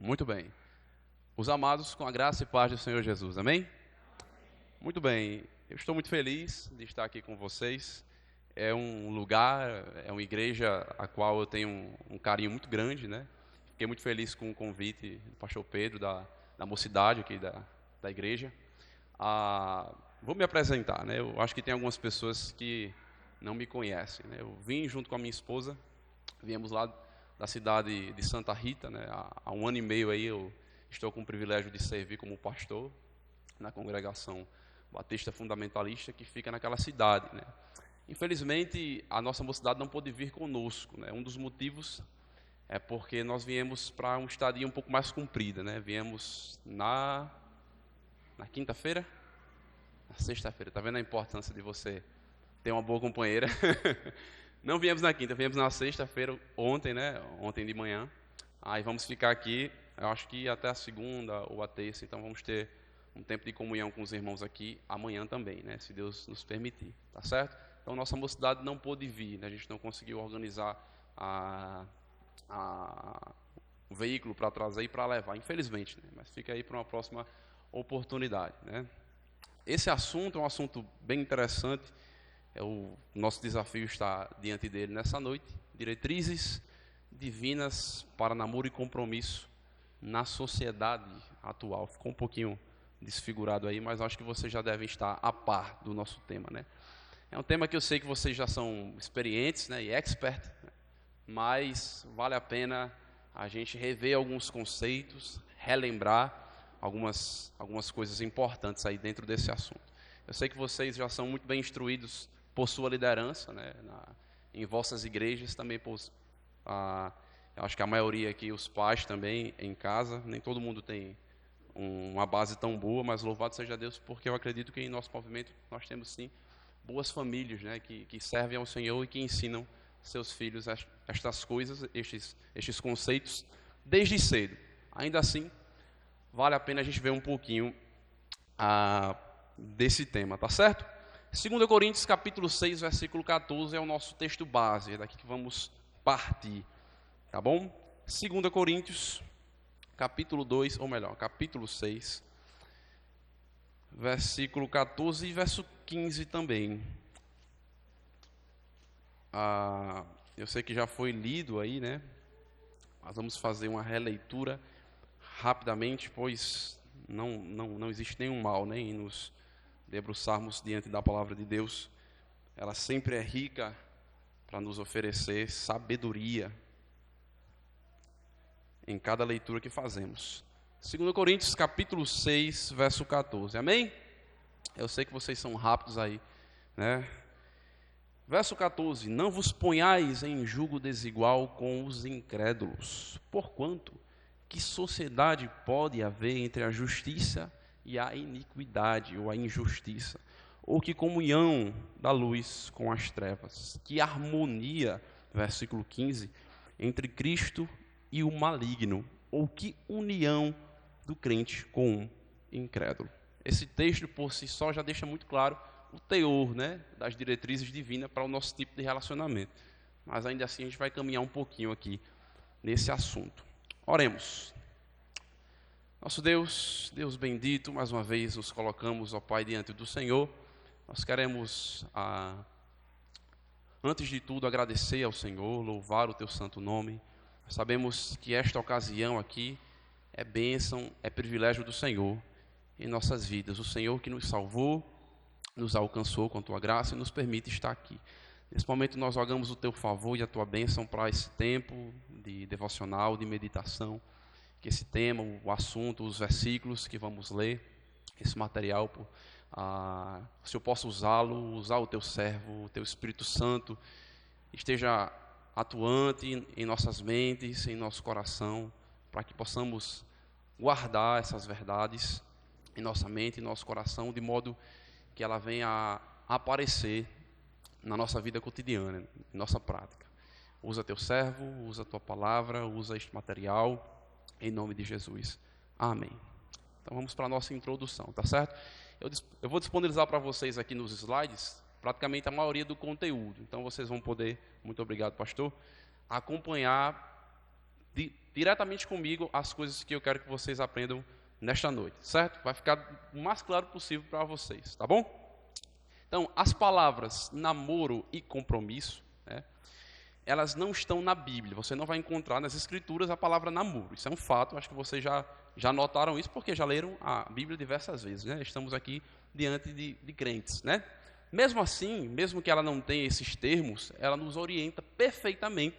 Muito bem. Os amados, com a graça e paz do Senhor Jesus, amém? Muito bem. Eu estou muito feliz de estar aqui com vocês. É um lugar, é uma igreja a qual eu tenho um carinho muito grande, né? Fiquei muito feliz com o convite do pastor Pedro, da mocidade aqui da igreja. Vou me apresentar, né? Eu acho que tem algumas pessoas que não me conhecem, né? Eu vim junto com a minha esposa, viemos lá da cidade de Santa Rita, né? Há um ano e meio aí eu estou com o privilégio de servir como pastor na congregação Batista Fundamentalista que fica naquela cidade, né? Infelizmente, a nossa mocidade não pôde vir conosco, né? Um dos motivos é porque nós viemos para uma estadia um pouco mais comprida, né? Viemos na quinta-feira, na sexta-feira. Tá vendo a importância de você ter uma boa companheira? Não viemos na quinta, viemos na sexta-feira, ontem, né? Ontem de manhã. Aí vamos ficar aqui, eu acho que até a segunda ou a terça, então vamos ter um tempo de comunhão com os irmãos aqui amanhã também, né? Se Deus nos permitir, tá certo? Então nossa mocidade não pôde vir, né? A gente não conseguiu organizar o veículo para trazer e para levar, infelizmente, né? Mas fica aí para uma próxima oportunidade, né? Esse assunto é um assunto bem interessante. O nosso desafio está diante dele nessa noite. Diretrizes divinas para namoro e compromisso na sociedade atual. Ficou um pouquinho desfigurado aí, mas acho que vocês já devem estar a par do nosso tema, né? É um tema que eu sei que vocês já são experientes, né, e expert, né? Mas vale a pena a gente rever alguns conceitos, relembrar algumas coisas importantes aí dentro desse assunto. Eu sei que vocês já são muito bem instruídos por sua liderança, né, em vossas igrejas, também por, eu acho que a maioria aqui, os pais também em casa, nem todo mundo tem uma base tão boa, mas louvado seja Deus, porque eu acredito que em nosso movimento nós temos sim boas famílias, né, que servem ao Senhor e que ensinam seus filhos estas coisas, estes conceitos, desde cedo. Ainda assim, vale a pena a gente ver um pouquinho desse tema, tá certo? 2 Coríntios capítulo 6, versículo 14 é o nosso texto base, é daqui que vamos partir, tá bom? 2 Coríntios capítulo 2, ou melhor, capítulo 6, versículo 14 e verso 15 também. Eu sei que já foi lido aí, né? Mas vamos fazer uma releitura rapidamente, pois não existe nenhum mal, né, em nos debruçarmos diante da palavra de Deus. Ela sempre é rica para nos oferecer sabedoria em cada leitura que fazemos. 2 Coríntios capítulo 6, verso 14. Amém? Eu sei que vocês são rápidos aí, né? Verso 14: Não vos ponhais em julgo desigual com os incrédulos, porquanto que sociedade pode haver entre a justiça e a iniquidade, ou a injustiça? Ou que comunhão da luz com as trevas? Que harmonia, versículo 15, entre Cristo e o maligno? Ou que união do crente com o incrédulo? Esse texto por si só já deixa muito claro o teor, né, das diretrizes divinas para o nosso tipo de relacionamento. Mas ainda assim a gente vai caminhar um pouquinho aqui nesse assunto. Oremos. Nosso Deus, Deus bendito, mais uma vez nos colocamos, ó Pai, diante do Senhor. Nós queremos, antes de tudo, agradecer ao Senhor, louvar o Teu santo nome. Sabemos que esta ocasião aqui é bênção, é privilégio do Senhor em nossas vidas. O Senhor que nos salvou, nos alcançou com a Tua graça e nos permite estar aqui. Nesse momento nós rogamos o Teu favor e a Tua bênção para esse tempo de devocional, de meditação. Que esse tema, o assunto, os versículos que vamos ler, esse material, se eu possa usá-lo, usar o Teu servo, o Teu Espírito Santo, esteja atuante em nossas mentes, em nosso coração, para que possamos guardar essas verdades em nossa mente, em nosso coração, de modo que ela venha a aparecer na nossa vida cotidiana, em nossa prática. Usa Teu servo, usa a Tua palavra, usa este material, em nome de Jesus. Amém. Então vamos para a nossa introdução, tá certo? Eu vou disponibilizar para vocês aqui nos slides praticamente a maioria do conteúdo. Então vocês vão poder, muito obrigado, pastor, acompanhar de diretamente comigo as coisas que eu quero que vocês aprendam nesta noite, certo? Vai ficar o mais claro possível para vocês, tá bom? Então, as palavras namoro e compromisso, né, elas não estão na Bíblia. Você não vai encontrar nas Escrituras a palavra namoro. Isso é um fato, acho que vocês já notaram isso, porque já leram a Bíblia diversas vezes, né? Estamos aqui diante de crentes, né? Mesmo assim, mesmo que ela não tenha esses termos, ela nos orienta perfeitamente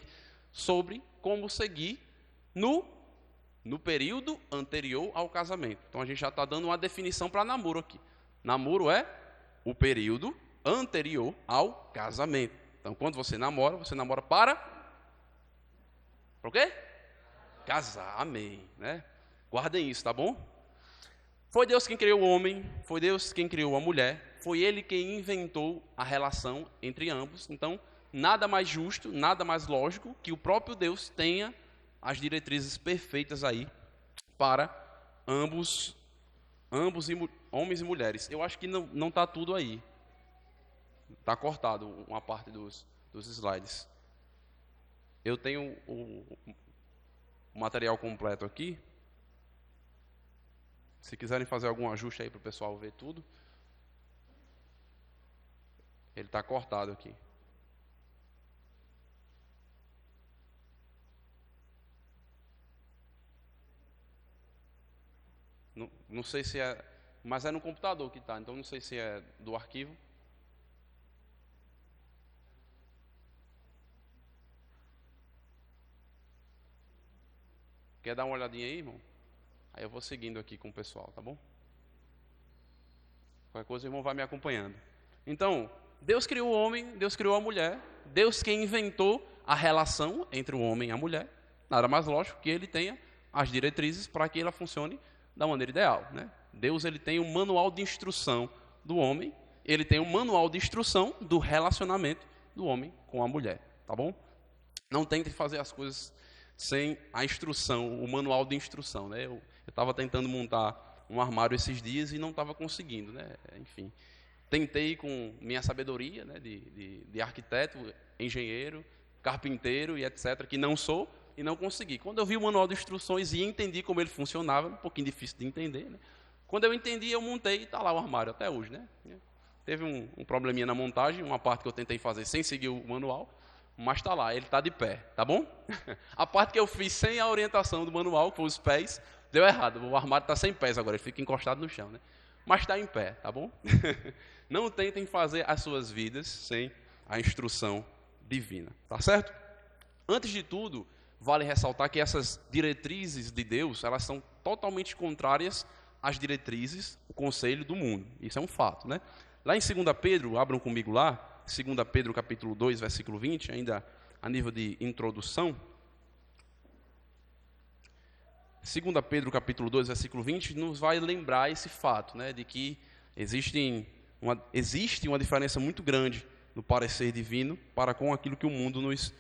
sobre como seguir no período anterior ao casamento. Então a gente já está dando uma definição para namoro aqui. Namoro é o período anterior ao casamento. Então quando você namora para o quê? Casar, amém, né? Guardem isso, tá bom? Foi Deus quem criou o homem, foi Deus quem criou a mulher, foi Ele quem inventou a relação entre ambos. Então, nada mais justo, nada mais lógico que o próprio Deus tenha as diretrizes perfeitas aí para ambos homens e mulheres. Eu acho que não está tudo aí. Está cortado uma parte dos slides. Eu tenho o material completo aqui. Se quiserem fazer algum ajuste aí para o pessoal ver tudo. Ele está cortado aqui. Não sei se é... Mas é no computador que está, então não sei se é do arquivo. Quer dar uma olhadinha aí, irmão? Aí eu vou seguindo aqui com o pessoal, tá bom? Qualquer coisa o irmão vai me acompanhando. Então, Deus criou o homem, Deus criou a mulher. Deus quem inventou a relação entre o homem e a mulher. Nada mais lógico que ele tenha as diretrizes para que ela funcione da maneira ideal, né? Deus ele tem um manual de instrução do homem, ele tem um manual de instrução do relacionamento do homem com a mulher, tá bom? Não tentem fazer as coisas sem a instrução, o manual de instrução, né? Eu estava tentando montar um armário esses dias e não estava conseguindo, né? Enfim, tentei com minha sabedoria, né, de arquiteto, engenheiro, carpinteiro e etc., que não sou, e não consegui. Quando eu vi o manual de instruções e entendi como ele funcionava, um pouquinho difícil de entender, né? Quando eu entendi, eu montei e está lá o armário até hoje, né? Teve um probleminha na montagem, uma parte que eu tentei fazer sem seguir o manual, mas está lá, ele está de pé, tá bom? A parte que eu fiz sem a orientação do manual, que foi os pés, deu errado. O armário está sem pés agora, ele fica encostado no chão, né? Mas está em pé, tá bom? Não tentem fazer as suas vidas sem a instrução divina, tá certo? Antes de tudo, vale ressaltar que essas diretrizes de Deus, elas são totalmente contrárias às diretrizes, o conselho do mundo. Isso é um fato, né? Lá em 2 Pedro, abram comigo lá, 2 Pedro capítulo 2, versículo 20, ainda a nível de introdução. 2 Pedro capítulo 2, versículo 20, nos vai lembrar esse fato, né, de que existe uma diferença muito grande no parecer divino para com aquilo que o mundo nos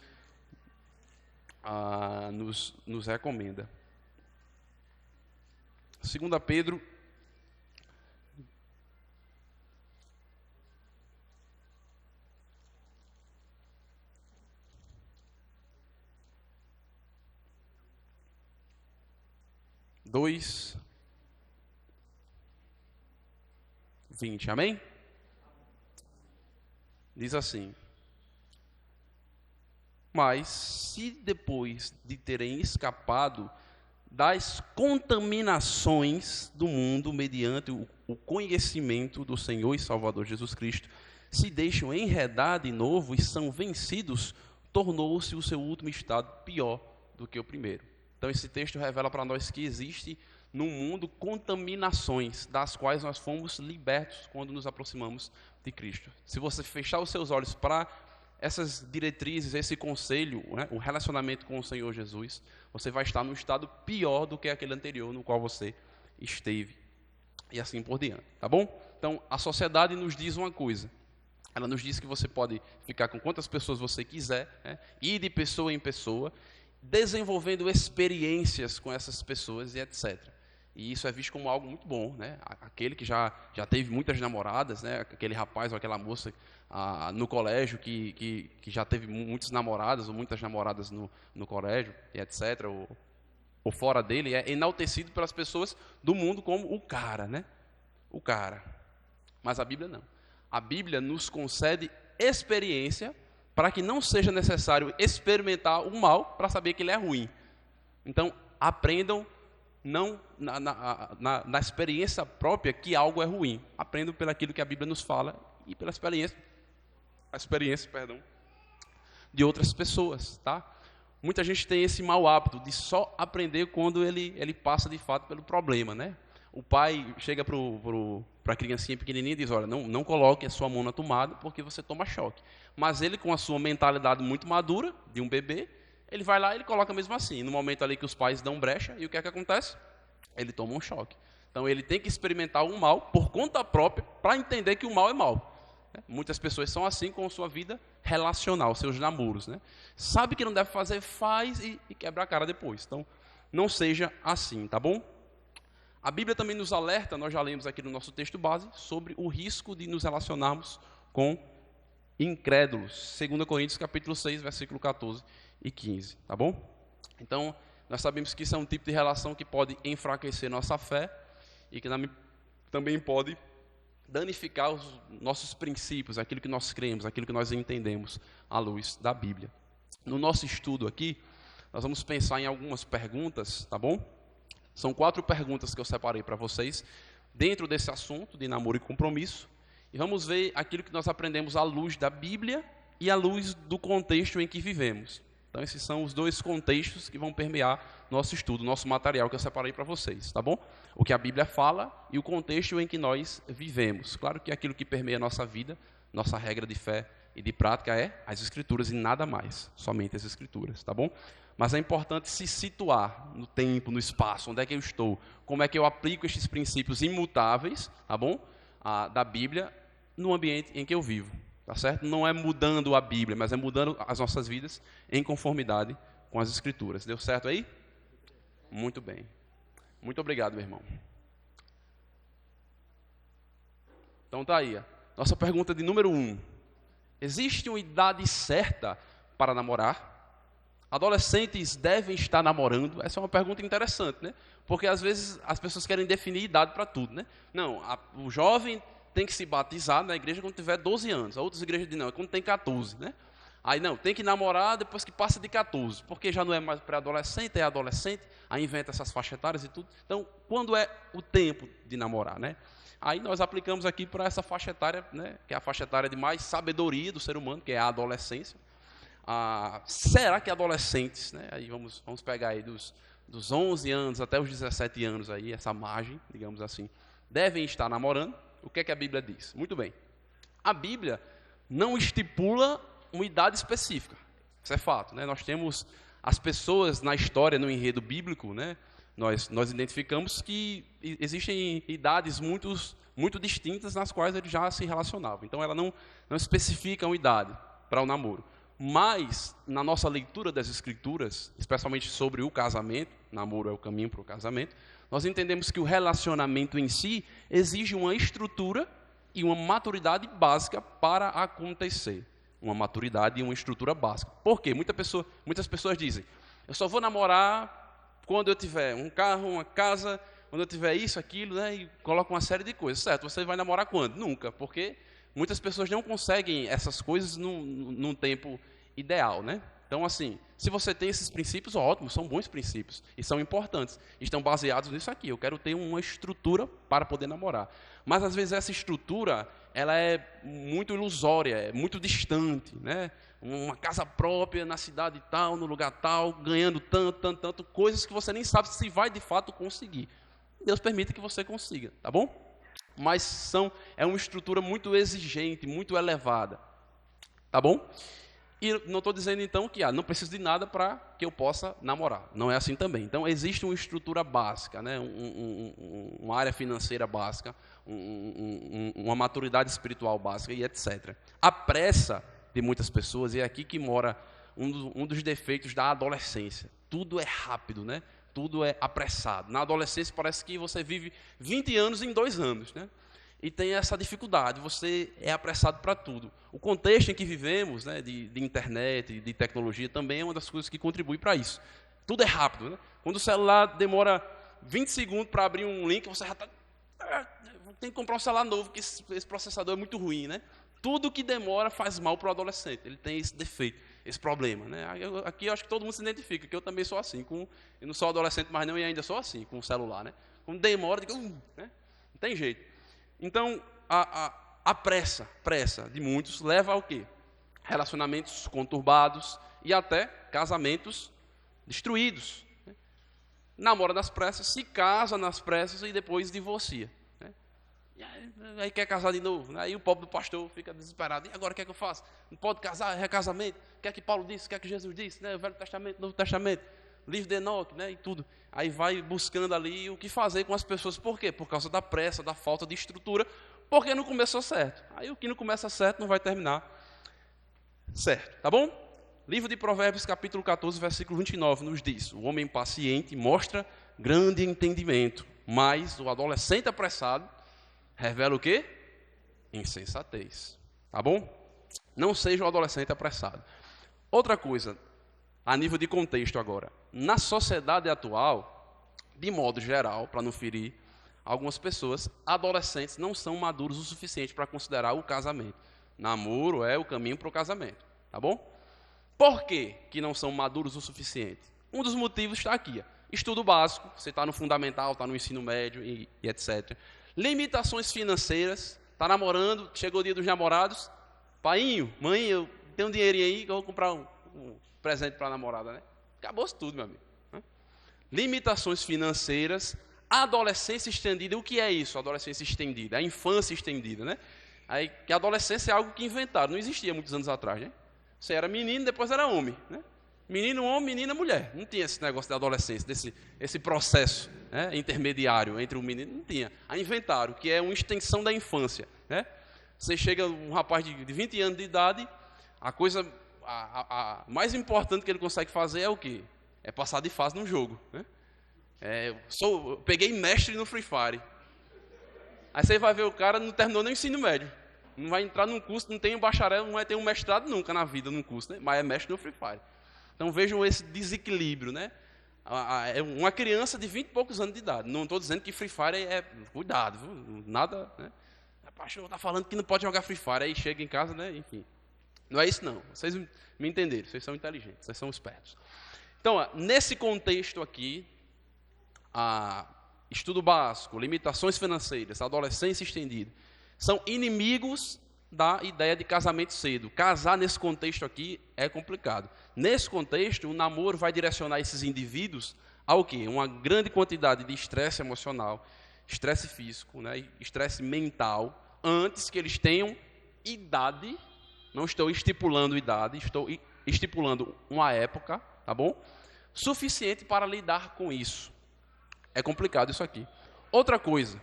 recomenda. 2 Pedro dois 20, amém? Diz assim: mas se depois de terem escapado das contaminações do mundo mediante o conhecimento do Senhor e Salvador Jesus Cristo, se deixam enredar de novo e são vencidos, tornou-se o seu último estado pior do que o primeiro. Então esse texto revela para nós que existe no mundo contaminações das quais nós fomos libertos quando nos aproximamos de Cristo. Se você fechar os seus olhos para essas diretrizes, esse conselho, né, o relacionamento com o Senhor Jesus, você vai estar num estado pior do que aquele anterior no qual você esteve. E assim por diante, tá bom? Então, a sociedade nos diz uma coisa. Ela nos diz que você pode ficar com quantas pessoas você quiser, né, ir de pessoa em pessoa, desenvolvendo experiências com essas pessoas e etc. E isso é visto como algo muito bom, né? Aquele que já teve muitas namoradas, né? Aquele rapaz ou aquela moça no colégio que já teve muitos namorados ou muitas namoradas no colégio e etc. ou fora dele, é enaltecido pelas pessoas do mundo como o cara, né? O cara. Mas a Bíblia não. A Bíblia nos concede experiência para que não seja necessário experimentar o mal para saber que ele é ruim. Então, aprendam não na experiência própria que algo é ruim. Aprendam pelaquilo que a Bíblia nos fala e pela experiência de outras pessoas, tá? Muita gente tem esse mau hábito de só aprender quando ele passa de fato pelo problema, né? O pai chega para a criancinha pequenininha e diz, olha, não coloque a sua mão na tomada porque você toma choque. Mas ele, com a sua mentalidade muito madura, de um bebê, ele vai lá e ele coloca mesmo assim. No momento ali que os pais dão brecha, e o que é que acontece? Ele toma um choque. Então ele tem que experimentar o mal por conta própria para entender que o mal é mal. Muitas pessoas são assim com a sua vida relacional, seus namoros, né? Sabe que não deve fazer, faz e quebra a cara depois. Então, não seja assim, tá bom? A Bíblia também nos alerta, nós já lemos aqui no nosso texto base, sobre o risco de nos relacionarmos com incrédulos. 2 Coríntios capítulo 6, versículo 14 e 15, tá bom? Então, nós sabemos que isso é um tipo de relação que pode enfraquecer nossa fé e que também pode danificar os nossos princípios, aquilo que nós cremos, aquilo que nós entendemos à luz da Bíblia. No nosso estudo aqui, nós vamos pensar em algumas perguntas, tá bom? São 4 perguntas que eu separei para vocês, dentro desse assunto de namoro e compromisso, e vamos ver aquilo que nós aprendemos à luz da Bíblia e à luz do contexto em que vivemos. Então, esses são os 2 contextos que vão permear nosso estudo, nosso material que eu separei para vocês, tá bom? O que a Bíblia fala e o contexto em que nós vivemos. Claro que aquilo que permeia a nossa vida, nossa regra de fé e de prática é as Escrituras e nada mais, somente as Escrituras, tá bom? Mas é importante se situar no tempo, no espaço, onde é que eu estou, como é que eu aplico estes princípios imutáveis, tá bom? Da Bíblia, no ambiente em que eu vivo, tá certo? Não é mudando a Bíblia, mas é mudando as nossas vidas em conformidade com as Escrituras. Deu certo aí? Muito bem. Muito obrigado, meu irmão. Então tá aí. Nossa pergunta de número 1. Existe uma idade certa para namorar? Adolescentes devem estar namorando? Essa é uma pergunta interessante, né? Porque às vezes as pessoas querem definir idade para tudo, né? Não, o jovem tem que se batizar na igreja quando tiver 12 anos. A outras igrejas dizem, não, é quando tem 14, né? Aí não, tem que namorar depois que passa de 14, porque já não é mais pré-adolescente, é adolescente, aí inventa essas faixas etárias e tudo. Então, quando é o tempo de namorar, né? Aí nós aplicamos aqui para essa faixa etária, né? Que é a faixa etária de mais sabedoria do ser humano, que é a adolescência. Será que adolescentes, né? Aí vamos pegar aí dos 11 anos até os 17 anos, aí, essa margem, digamos assim, devem estar namorando? O que é que a Bíblia diz? Muito bem. A Bíblia não estipula uma idade específica. Isso é fato, né? Nós temos as pessoas na história, no enredo bíblico, né? Nós identificamos que existem idades muito distintas nas quais eles já se relacionavam. Então, ela não especifica uma idade para o namoro. Mas, na nossa leitura das Escrituras, especialmente sobre o casamento, namoro é o caminho para o casamento, nós entendemos que o relacionamento em si exige uma estrutura e uma maturidade básica para acontecer. Uma maturidade e uma estrutura básica. Por quê? Muitas pessoas dizem, eu só vou namorar quando eu tiver um carro, uma casa, quando eu tiver isso, aquilo, né? E coloca uma série de coisas. Certo, você vai namorar quando? Nunca, porque muitas pessoas não conseguem essas coisas num tempo ideal, né? Então, assim, se você tem esses princípios, ótimo, são bons princípios e são importantes. Estão baseados nisso aqui. Eu quero ter uma estrutura para poder namorar. Mas, às vezes, essa estrutura, ela é muito ilusória, é muito distante, né? Uma casa própria na cidade tal, no lugar tal, ganhando tanto, coisas que você nem sabe se vai, de fato, conseguir. Deus permite que você consiga, tá bom? Mas é uma estrutura muito exigente, muito elevada, tá bom? E não estou dizendo, então, que não preciso de nada para que eu possa namorar. Não é assim também. Então, existe uma estrutura básica, né? Uma área financeira básica, uma maturidade espiritual básica e etc. A pressa de muitas pessoas, e é aqui que mora um dos defeitos da adolescência. Tudo é rápido, né? Tudo é apressado. Na adolescência parece que você vive 20 anos em 2 anos, né? E tem essa dificuldade, você é apressado para tudo. O contexto em que vivemos, né, de internet, de tecnologia, também é uma das coisas que contribui para isso. Tudo é rápido, né? Quando o celular demora 20 segundos para abrir um link, você já está... Tem que comprar um celular novo, porque esse processador é muito ruim, né? Tudo que demora faz mal para o adolescente. Ele tem esse defeito, esse problema, né? Aqui eu acho que todo mundo se identifica, que eu também sou assim. Eu não sou adolescente mais não, e ainda sou assim, com o celular, né? Quando demora, eu digo, né? Não tem jeito. Então, a pressa de muitos leva ao quê? Relacionamentos conturbados e até casamentos destruídos. Né? Namora nas pressas, se casa nas pressas e depois divorcia. Né? E aí quer casar de novo. Aí o pobre do pastor fica desesperado. E agora o que é que eu faço? Não pode casar, é recasamento. O que é que Paulo disse? O que é que Jesus disse? Né? O Velho Testamento, Novo Testamento, livro de Enoque, né? E tudo. Aí vai buscando ali o que fazer com as pessoas. Por quê? Por causa da pressa, da falta de estrutura, porque não começou certo. Aí o que não começa certo não vai terminar certo, tá bom? Livro de Provérbios, capítulo 14, versículo 29, nos diz: o homem paciente mostra grande entendimento, mas o adolescente apressado revela o quê? Insensatez, tá bom? Não seja o adolescente apressado. Outra coisa, a nível de contexto agora, na sociedade atual, de modo geral, para não ferir algumas pessoas, adolescentes não são maduros o suficiente para considerar o casamento. Namoro é o caminho para o casamento, tá bom? Por que não são maduros o suficiente? Um dos motivos está aqui, ó. Estudo básico, você está no fundamental, está no ensino médio e etc. Limitações financeiras, está namorando, chegou o dia dos namorados, painho, mãe, eu tenho um dinheirinho aí que eu vou comprar um presente para a namorada, né? Acabou-se tudo, meu amigo. Limitações financeiras, adolescência estendida. O que é isso, adolescência estendida? A infância estendida, né? Aí, que a adolescência é algo que inventaram, não existia muitos anos atrás, né? Você era menino, depois era homem, né? Menino, homem, menina, mulher. Não tinha esse negócio da adolescência, esse processo, né, intermediário entre o menino, não tinha. Aí inventaram, que é uma extensão da infância, né? Você chega, um rapaz de 20 anos de idade, a coisa mais importante que ele consegue fazer é o quê? É passar de fase num jogo, né? Eu peguei mestre no Free Fire. Aí você vai ver o cara não terminou nem o ensino médio. Não vai entrar num curso, não tem um bacharel, não vai ter um mestrado nunca na vida num curso, né? Mas é mestre no Free Fire. Então vejam esse desequilíbrio, né? É uma criança de 20 e poucos anos de idade. Não estou dizendo que Free Fire cuidado, viu? Nada, né? O pastor está falando que não pode jogar Free Fire, aí chega em casa, né? Enfim. Não é isso não. Vocês me entenderam, vocês são inteligentes, vocês são espertos. Então, nesse contexto aqui, estudo básico, limitações financeiras, adolescência estendida, são inimigos da ideia de casamento cedo. Casar nesse contexto aqui é complicado. Nesse contexto, o namoro vai direcionar esses indivíduos ao quê? Uma grande quantidade de estresse emocional, estresse físico, né? Estresse mental, antes que eles tenham idade. Não estou estipulando idade, estou estipulando uma época, tá bom? Suficiente para lidar com isso. É complicado isso aqui. Outra coisa,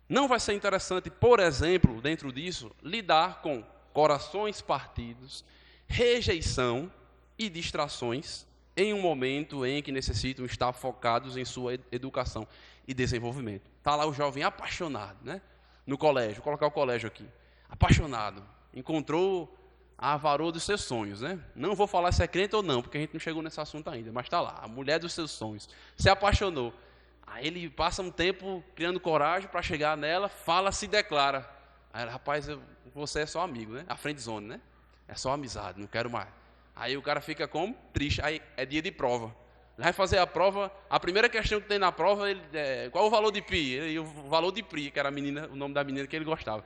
não vai ser interessante, por exemplo, dentro disso, lidar com corações partidos, rejeição e distrações em um momento em que necessitam estar focados em sua educação e desenvolvimento. Está lá o jovem apaixonado, né? No colégio, vou colocar o colégio aqui. Apaixonado, encontrou a varoa dos seus sonhos, né? Não vou falar se é crente ou não, porque a gente não chegou nesse assunto ainda, mas está lá, a mulher dos seus sonhos. Se apaixonou. Aí ele passa um tempo criando coragem para chegar nela, fala, se declara. Aí ela, rapaz, você é só amigo, né? A friendzone, né? É só amizade, não quero mais. Aí o cara fica como? Triste. Aí é dia de prova. Ele vai fazer a prova, a primeira questão que tem na prova, qual o valor de pi? O valor de Pri, que era a menina, o nome da menina que ele gostava.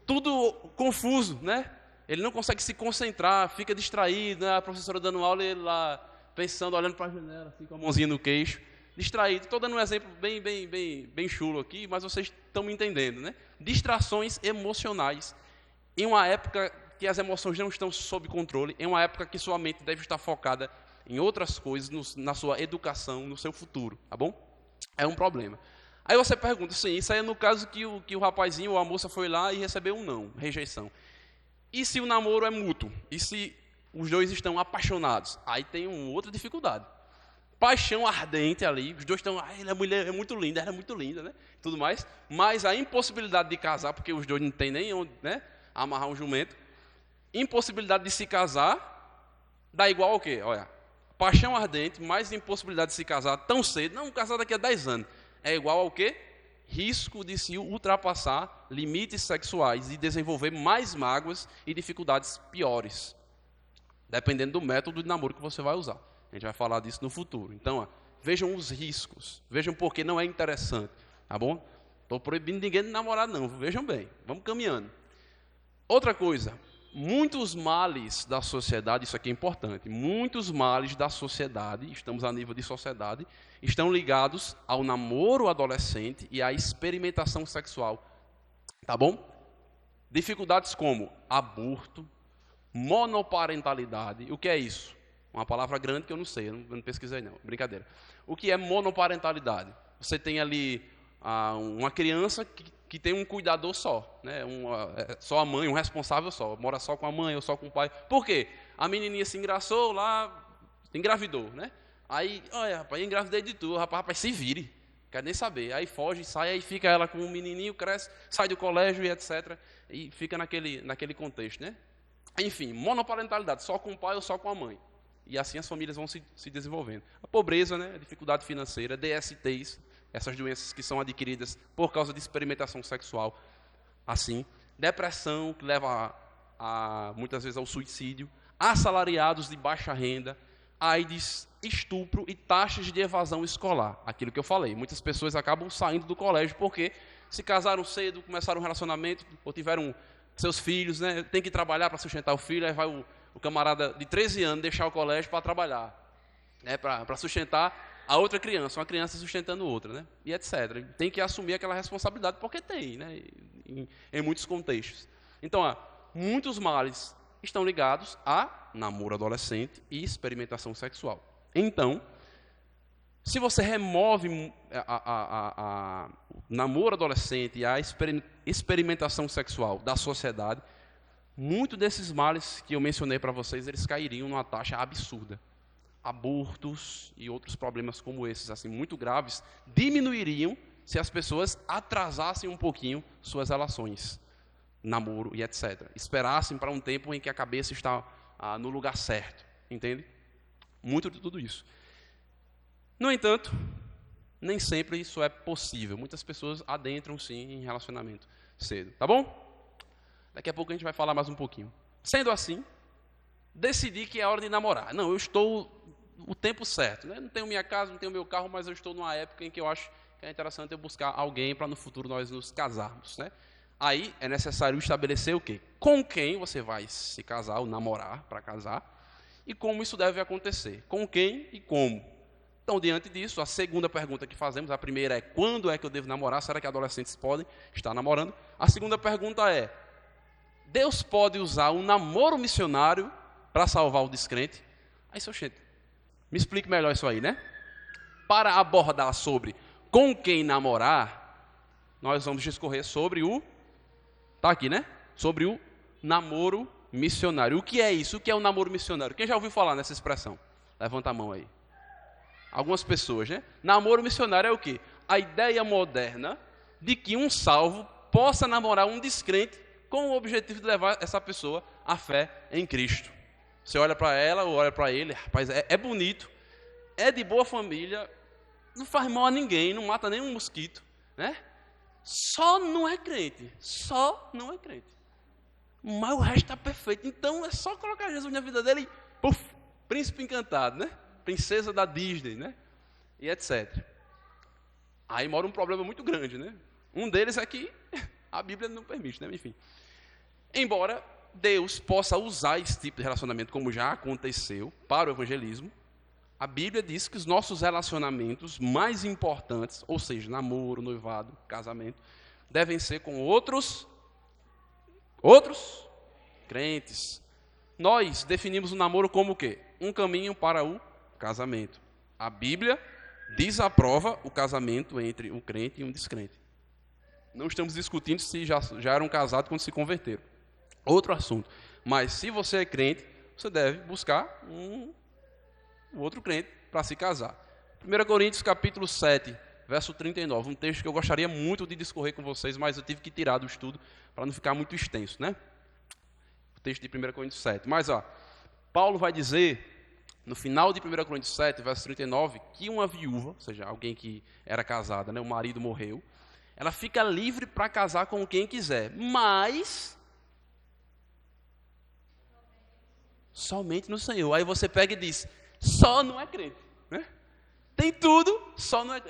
Tudo confuso, né? Ele não consegue se concentrar, fica distraído, né? A professora dando aula e ele lá pensando, olhando para a janela, assim, com a mãozinha no queixo. Distraído. Estou dando um exemplo bem chulo aqui, mas vocês estão me entendendo, né? Distrações emocionais. Em uma época que as emoções não estão sob controle, em uma época que sua mente deve estar focada em outras coisas, na sua educação, no seu futuro, tá bom? É um problema. Aí você pergunta, sim, isso aí é no caso que o rapazinho ou a moça foi lá e recebeu um não, rejeição. E se o namoro é mútuo? E se os dois estão apaixonados? Aí tem uma outra dificuldade. Paixão ardente ali, os dois estão, ela é muito linda, ela é muito linda, né? Tudo mais, mas a impossibilidade de casar, porque os dois não têm nem onde, né, amarrar um jumento, impossibilidade de se casar, dá igual ao quê? Olha, paixão ardente, mais impossibilidade de se casar tão cedo, não casar daqui a 10 anos, é igual ao quê? Risco de se ultrapassar limites sexuais e desenvolver mais mágoas e dificuldades piores, dependendo do método de namoro que você vai usar. A gente vai falar disso no futuro. Então, vejam os riscos, vejam porque não é interessante, tá bom? Estou proibindo ninguém de namorar, não, vejam bem, vamos caminhando. Outra coisa, muitos males da sociedade, isso aqui é importante, muitos males da sociedade, estamos a nível de sociedade, estão ligados ao namoro adolescente e à experimentação sexual, tá bom? Dificuldades como aborto, monoparentalidade, o que é isso? Uma palavra grande que eu não sei, eu não pesquisei não, brincadeira. O que é monoparentalidade? Você tem ali uma criança que tem um cuidador só, né? Só a mãe, um responsável só, mora só com a mãe ou só com o pai. Por quê? A menininha se engraçou lá, engravidou, né? Aí, olha, rapaz, engravidei de tudo, rapaz, se vire, quer nem saber. Aí foge, sai, aí fica ela com um menininho, cresce, sai do colégio e etc. E fica naquele contexto, né? Enfim, monoparentalidade, só com o pai ou só com a mãe. E assim as famílias vão se desenvolvendo. A pobreza, né? A dificuldade financeira, DSTs, essas doenças que são adquiridas por causa de experimentação sexual, assim, depressão, que leva muitas vezes ao suicídio, assalariados de baixa renda, AIDS, estupro e taxas de evasão escolar. Aquilo que eu falei, muitas pessoas acabam saindo do colégio porque se casaram cedo, começaram um relacionamento, ou tiveram seus filhos, né? Tem que trabalhar para sustentar o filho, aí vai o camarada de 13 anos deixar o colégio para trabalhar, né? Para sustentar a outra criança, uma criança sustentando outra, né? E etc. Tem que assumir aquela responsabilidade, porque tem, né? Em muitos contextos. Então, muitos males estão ligados a namoro adolescente e experimentação sexual. Então, se você remove o namoro adolescente e a experimentação sexual da sociedade, muitos desses males que eu mencionei para vocês, eles cairiam numa taxa absurda. Abortos e outros problemas como esses, assim, muito graves, diminuiriam se as pessoas atrasassem um pouquinho suas relações, namoro e etc. Esperassem para um tempo em que a cabeça está no lugar certo, entende? Muito de tudo isso. No entanto, nem sempre isso é possível. Muitas pessoas adentram, sim, em relacionamento cedo, tá bom? Daqui a pouco a gente vai falar mais um pouquinho. Sendo assim, decidi que é hora de namorar. Não, eu estou o tempo certo, né? Não tenho minha casa, não tenho meu carro, mas eu estou numa época em que eu acho que é interessante eu buscar alguém para no futuro nós nos casarmos, né? Aí é necessário estabelecer o quê? Com quem você vai se casar ou namorar para casar e como isso deve acontecer. Com quem e como. Então, diante disso, a segunda pergunta que fazemos, a primeira é: quando é que eu devo namorar? Será que adolescentes podem estar namorando? A segunda pergunta é: Deus pode usar um namoro missionário para salvar o descrente? Aí, seu gente, me explique melhor isso aí, né? Para abordar sobre com quem namorar, nós vamos discorrer sobre tá aqui, né? Sobre o namoro missionário. O que é isso? O que é o namoro missionário? Quem já ouviu falar nessa expressão? Levanta a mão aí. Algumas pessoas, né? Namoro missionário é o quê? A ideia moderna de que um salvo possa namorar um descrente com o objetivo de levar essa pessoa à fé em Cristo. Você olha para ela ou olha para ele, rapaz, é bonito, é de boa família, não faz mal a ninguém, não mata nenhum mosquito, né? Só não é crente, Mas o resto está perfeito. Então é só colocar Jesus na vida dele e, puf, príncipe encantado, né? Princesa da Disney, né? E etc. Aí mora um problema muito grande, né? Um deles é que a Bíblia não permite, né? Enfim. Embora Deus possa usar esse tipo de relacionamento, como já aconteceu, para o evangelismo, a Bíblia diz que os nossos relacionamentos mais importantes, ou seja, namoro, noivado, casamento, devem ser com outros crentes. Nós definimos o namoro como o quê? Um caminho para o casamento. A Bíblia desaprova o casamento entre um crente e um descrente. Não estamos discutindo se já eram casados quando se converteram. Outro assunto. Mas se você é crente, você deve buscar um outro crente para se casar. 1 Coríntios capítulo 7, verso 39, um texto que eu gostaria muito de discorrer com vocês, mas eu tive que tirar do estudo para não ficar muito extenso, né? O texto de 1 Coríntios 7. Mas, Paulo vai dizer no final de 1 Coríntios 7, verso 39, que uma viúva, ou seja, alguém que era casada, né, o marido morreu, ela fica livre para casar com quem quiser, mas somente no Senhor. Aí você pega e diz, só não é crente, né? Tem tudo, só não é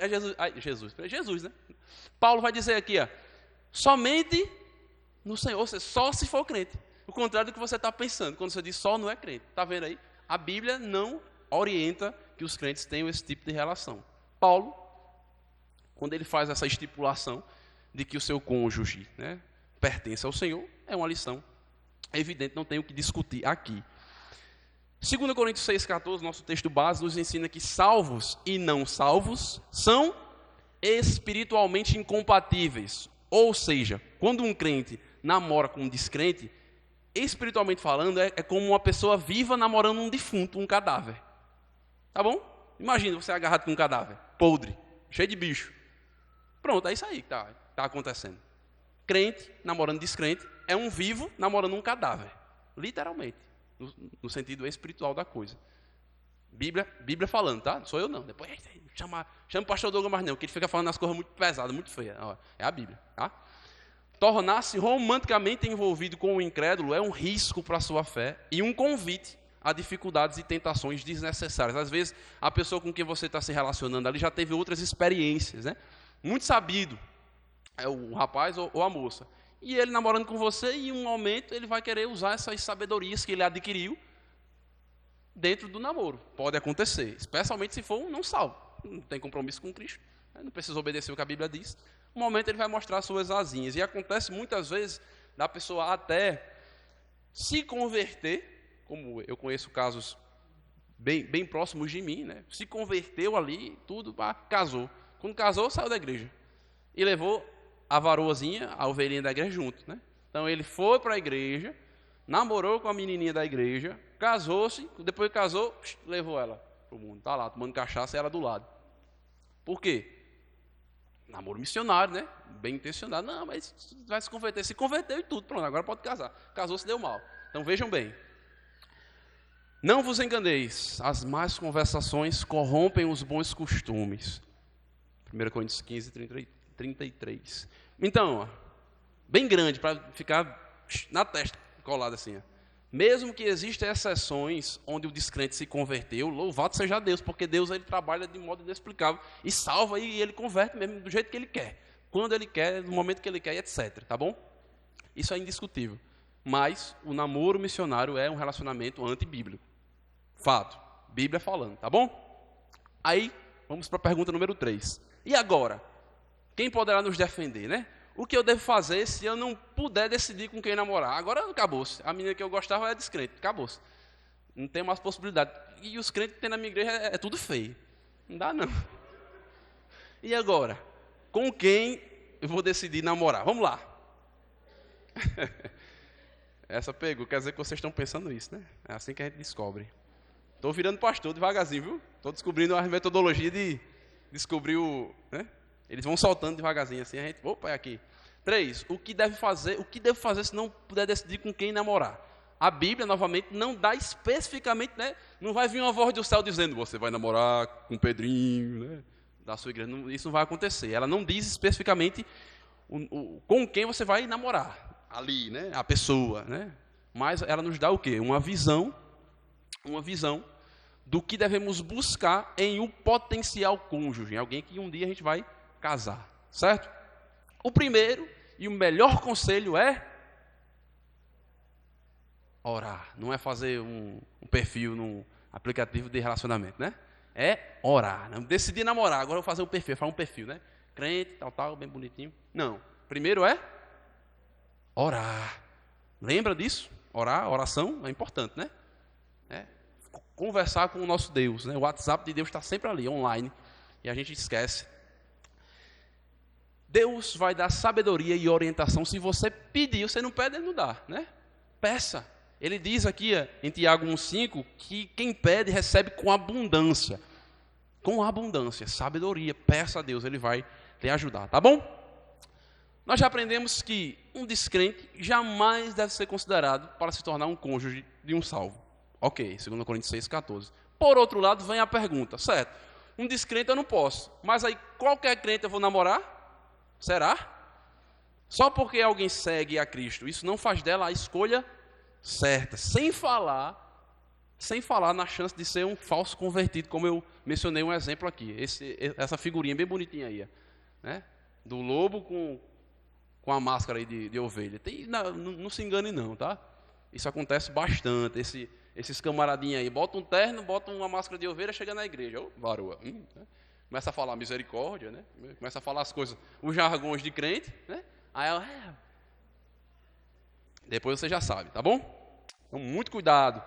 Jesus. É Jesus, né? Paulo vai dizer aqui, ó, somente no Senhor, ou seja, só se for crente. O contrário do que você está pensando, quando você diz só não é crente. Está vendo aí? A Bíblia não orienta que os crentes tenham esse tipo de relação. Paulo, quando ele faz essa estipulação de que o seu cônjuge, né, pertence ao Senhor, é uma lição evidente, não tem o que discutir aqui. 2 Coríntios 6,14, nosso texto base, nos ensina que salvos e não salvos são espiritualmente incompatíveis. Ou seja, quando um crente namora com um descrente, espiritualmente falando, é como uma pessoa viva namorando um defunto, um cadáver. Tá bom? Imagina você agarrado com um cadáver, podre, cheio de bicho. Pronto, é isso aí que está acontecendo. Crente namorando descrente é um vivo namorando um cadáver. Literalmente, no sentido espiritual da coisa. Bíblia falando, tá? Não sou eu não. Depois chama o pastor Douglas Marnel, que ele fica falando as coisas muito pesadas, muito feias. É a Bíblia, tá? Tornar-se romanticamente envolvido com o incrédulo é um risco para a sua fé e um convite a dificuldades e tentações desnecessárias. Às vezes, a pessoa com quem você está se relacionando ali já teve outras experiências, né? Muito sabido, é o rapaz ou a moça. E ele namorando com você, e em um momento ele vai querer usar essas sabedorias que ele adquiriu dentro do namoro. Pode acontecer, especialmente se for um não salvo. Não tem compromisso com Cristo, não precisa obedecer o que a Bíblia diz. Um momento ele vai mostrar suas asinhas. E acontece muitas vezes da pessoa até se converter, como eu conheço casos bem próximos de mim, né? Se converteu ali, tudo, casou. Quando casou, saiu da igreja. E levou a varoazinha, a ovelhinha da igreja junto, né? Então ele foi para a igreja, namorou com a menininha da igreja, casou-se, depois que casou, levou ela para o mundo. Está lá, tomando cachaça e ela do lado. Por quê? Namoro missionário, né? Bem intencionado. Não, mas vai se converter. Se converteu e tudo, pronto, agora pode casar. Casou, se deu mal. Então vejam bem. Não vos enganeis, as más conversações corrompem os bons costumes. 1 Coríntios 15, 33. Então, ó, bem grande, para ficar na testa, colado assim. Ó. Mesmo que existam exceções onde o descrente se converteu, louvado seja Deus, porque Deus ele trabalha de modo inexplicável e salva e ele converte mesmo do jeito que ele quer, quando ele quer, no momento que ele quer, etc. Tá bom? Isso é indiscutível. Mas o namoro missionário é um relacionamento antibíblico. Fato. Bíblia falando, tá bom? Aí, vamos para a pergunta número 3. E agora? Quem poderá nos defender, né? O que eu devo fazer se eu não puder decidir com quem namorar? Agora acabou-se. A menina que eu gostava é descrente, acabou-se. Não tem mais possibilidade. E os crentes que tem na minha igreja é tudo feio. Não dá, não. E agora? Com quem eu vou decidir namorar? Vamos lá. Essa pegou, quer dizer que vocês estão pensando isso, né? É assim que a gente descobre. Estou virando pastor devagarzinho, viu? Estou descobrindo a metodologia de descobrir o... Né? Eles vão soltando devagarzinho assim, a gente... Opa, é aqui. 3. O que devo fazer se não puder decidir com quem namorar? A Bíblia, novamente, não dá especificamente, né? Não vai vir uma voz do céu dizendo, você vai namorar com Pedrinho, né? Da sua igreja. Não, isso não vai acontecer. Ela não diz especificamente com quem você vai namorar. Ali, né? A pessoa, né? Mas ela nos dá o quê? Uma visão do que devemos buscar em um potencial cônjuge, em alguém que um dia a gente vai casar, certo? O primeiro e o melhor conselho é orar. Não é fazer um perfil num aplicativo de relacionamento, né? É orar. Não decidir namorar, agora eu vou fazer um perfil, né? Crente, tal, bem bonitinho. Não. Primeiro é orar. Lembra disso? Orar, oração é importante, né? Conversar com o nosso Deus, né? O WhatsApp de Deus está sempre ali, online, e a gente esquece. Deus vai dar sabedoria e orientação se você pedir. Você não pede, ele não dá, né? Peça. Ele diz aqui em Tiago 1,5 que quem pede recebe com abundância. Com abundância, sabedoria. Peça a Deus, ele vai te ajudar, tá bom? Nós já aprendemos que um descrente jamais deve ser considerado para se tornar um cônjuge de um salvo. Ok, 2 Coríntios 6,14. Por outro lado, vem a pergunta, certo, um descrente eu não posso, mas aí qualquer crente eu vou namorar? Será? Só porque alguém segue a Cristo, isso não faz dela a escolha certa, sem falar na chance de ser um falso convertido, como eu mencionei um exemplo aqui, essa figurinha bem bonitinha aí, né? Do lobo com a máscara aí de ovelha. Não se engane não, tá? Isso acontece bastante, esses camaradinhos aí, bota um terno, bota uma máscara de ovelha, chega na igreja, varoa, né? Começa a falar misericórdia, né? Começa a falar as coisas, os jargões de crente, né? Aí depois você já sabe, tá bom? Então, muito cuidado.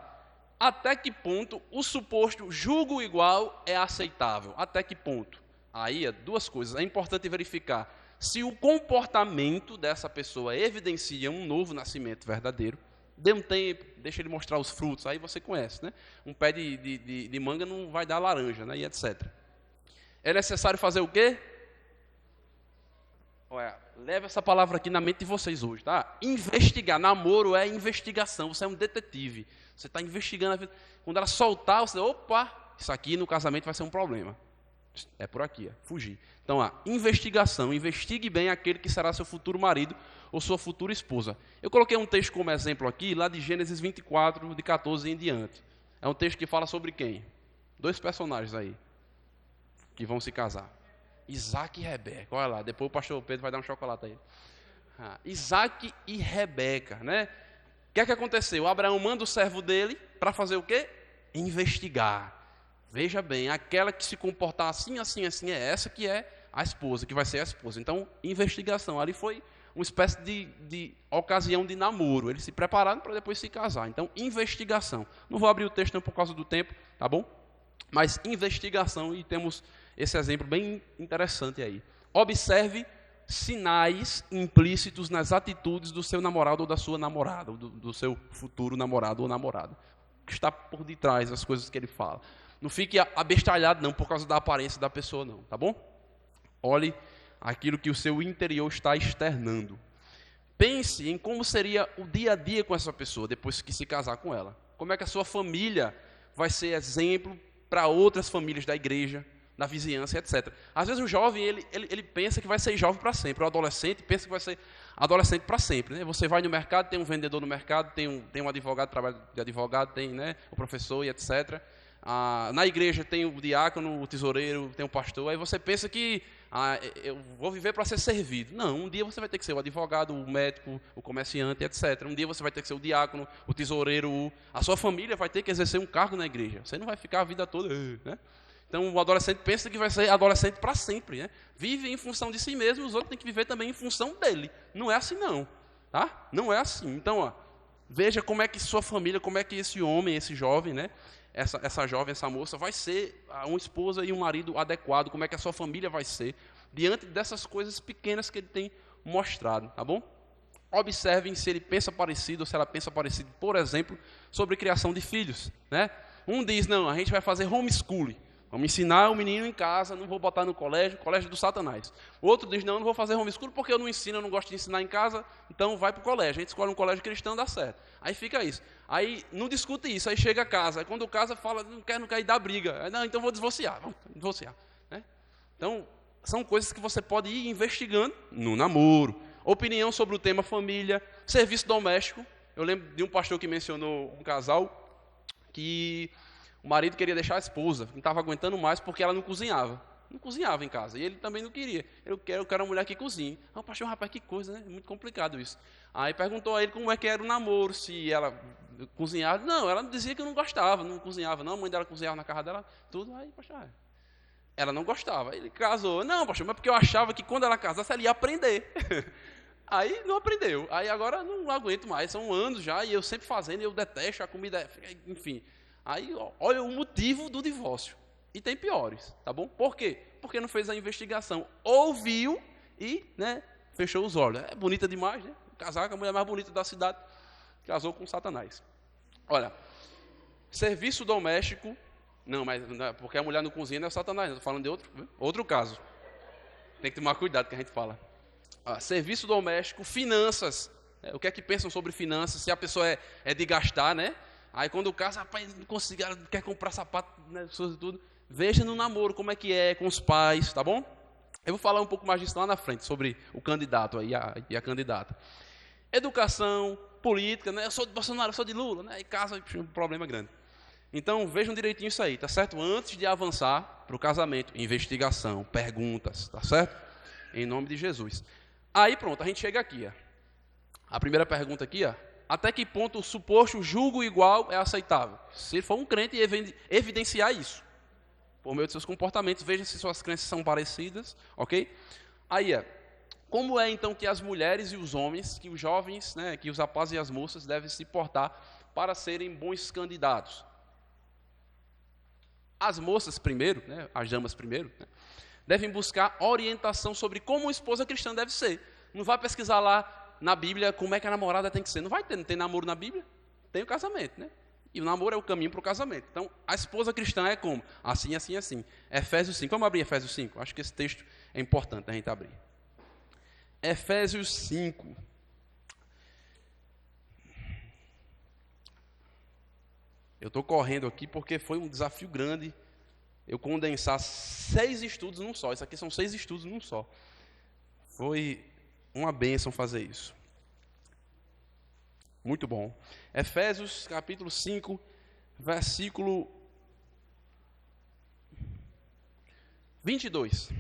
Até que ponto o suposto julgo igual é aceitável? Até que ponto? Aí, duas coisas. É importante verificar se o comportamento dessa pessoa evidencia um novo nascimento verdadeiro. Dê um tempo, deixa ele mostrar os frutos, aí você conhece, né? Um pé de manga não vai dar laranja, né? E etc. É necessário fazer o quê? Olha, leve essa palavra aqui na mente de vocês hoje, tá? Investigar. Namoro é investigação. Você é um detetive. Você está investigando a vida. Quando ela soltar, você diz, opa, isso aqui no casamento vai ser um problema. É por aqui, fugir. Então, investigação. Investigue bem aquele que será seu futuro marido ou sua futura esposa. Eu coloquei um texto como exemplo aqui, lá de Gênesis 24, de 14 em diante. É um texto que fala sobre quem? 2 personagens aí, que vão se casar. Isaac e Rebeca, olha lá, depois o pastor Pedro vai dar um chocolate aí. Isaac e Rebeca, né? O que é que aconteceu? Abraão manda o servo dele para fazer o quê? Investigar. Veja bem, aquela que se comportar assim, assim, assim, é essa que é a esposa, que vai ser a esposa. Então, investigação. Ali foi uma espécie de ocasião de namoro. Eles se prepararam para depois se casar. Então, investigação. Não vou abrir o texto não por causa do tempo, tá bom? Mas investigação, e temos esse exemplo bem interessante aí. Observe sinais implícitos nas atitudes do seu namorado ou da sua namorada, do seu futuro namorado ou namorada, que está por detrás das coisas que ele fala. Não fique abestalhado não por causa da aparência da pessoa não, tá bom? Olhe aquilo que o seu interior está externando. Pense em como seria o dia a dia com essa pessoa depois que se casar com ela. Como é que a sua família vai ser exemplo para outras famílias da igreja, na vizinhança, etc. Às vezes o jovem, ele pensa que vai ser jovem para sempre. O adolescente pensa que vai ser adolescente para sempre. Né? Você vai no mercado, tem um vendedor no mercado, tem um advogado, trabalha de advogado, tem, né, o professor e etc. Na igreja tem o diácono, o tesoureiro, tem o pastor. Aí você pensa que eu vou viver para ser servido. Não, um dia você vai ter que ser o advogado, o médico, o comerciante, etc. Um dia você vai ter que ser o diácono, o tesoureiro. A sua família vai ter que exercer um cargo na igreja. Você não vai ficar a vida toda, né? Então, o adolescente pensa que vai ser adolescente para sempre, né? Vive em função de si mesmo, os outros têm que viver também em função dele. Não é assim, não. Tá? Não é assim. Então, veja como é que sua família, como é que esse homem, esse jovem, né? Essa jovem, essa moça, vai ser uma esposa e um marido adequado, como é que a sua família vai ser, diante dessas coisas pequenas que ele tem mostrado, tá bom? Observem se ele pensa parecido ou se ela pensa parecido, por exemplo, sobre criação de filhos, né? Um diz, não, a gente vai fazer homeschooling. Vamos ensinar o menino em casa, não vou botar no colégio do Satanás. O outro diz, não vou fazer homeschooling porque eu não ensino, eu não gosto de ensinar em casa, então vai para o colégio. A gente escolhe um colégio cristão, dá certo. Aí fica isso. Aí não discute isso, aí chega a casa. Aí quando casa fala, não quer ir dar briga. Aí, não, então vou divorciar, vamos divorciar. Né? Então, são coisas que você pode ir investigando no namoro. Opinião sobre o tema família, serviço doméstico. Eu lembro de um pastor que mencionou um casal que o marido queria deixar a esposa, não estava aguentando mais porque ela não cozinhava. Não cozinhava em casa, e ele também não queria. Eu quero uma mulher que cozinhe. Pastor, rapaz, que coisa, né? Muito complicado isso. Aí perguntou a ele como é que era o namoro, se ela cozinhava. Não, ela dizia que não gostava, não cozinhava não, a mãe dela cozinhava na casa dela, tudo. Aí, pastor, ela não gostava. Ele casou. Não, pastor, mas porque eu achava que quando ela casasse, ela ia aprender. Aí não aprendeu. Aí agora não aguento mais, são anos já, e eu sempre fazendo, eu detesto a comida, enfim. Aí, olha o motivo do divórcio. E tem piores, tá bom? Por quê? Porque não fez a investigação. Ouviu e, né, fechou os olhos. É bonita demais, né? Casar com a mulher mais bonita da cidade. Casou com Satanás. Olha, serviço doméstico. Não, mas porque a mulher não cozinha não é Satanás. Estou falando de outro caso. Tem que tomar cuidado que a gente fala. Serviço doméstico, finanças. O que é que pensam sobre finanças? Se a pessoa é de gastar, né? Aí quando casa, rapaz, não consegue, quer comprar sapato, né, tudo. Veja no namoro como é que é com os pais, tá bom? Eu vou falar um pouco mais disso lá na frente, sobre o candidato aí e a candidata. Educação, política, né? Eu sou de Bolsonaro, eu sou de Lula, né? E casa, um problema grande. Então, vejam direitinho isso aí, tá certo? Antes de avançar para o casamento, investigação, perguntas, tá certo? Em nome de Jesus. Aí pronto, a gente chega aqui, ó. A primeira pergunta aqui, ó. Até que ponto o suposto julgo igual é aceitável? Se for um crente evidenciar isso, por meio de seus comportamentos, veja se suas crenças são parecidas, ok? Aí, ó. Como é então que as mulheres e os homens, que os jovens, né, que os rapazes e as moças devem se portar para serem bons candidatos? As moças primeiro, né, as damas primeiro, né, devem buscar orientação sobre como uma esposa cristã deve ser. Não vai pesquisar lá na Bíblia como é que a namorada tem que ser. Não vai ter, não tem namoro na Bíblia, tem o casamento, né? E o namoro é o caminho para o casamento. Então, a esposa cristã é como? Assim, assim, assim. Efésios 5. Vamos abrir Efésios 5? Acho que esse texto é importante a gente abrir. Efésios 5. Eu estou correndo aqui porque foi um desafio grande eu condensar 6 estudos num só. Isso aqui são 6 estudos num só. Foi uma bênção fazer isso. Muito bom. Efésios capítulo 5, versículo 22.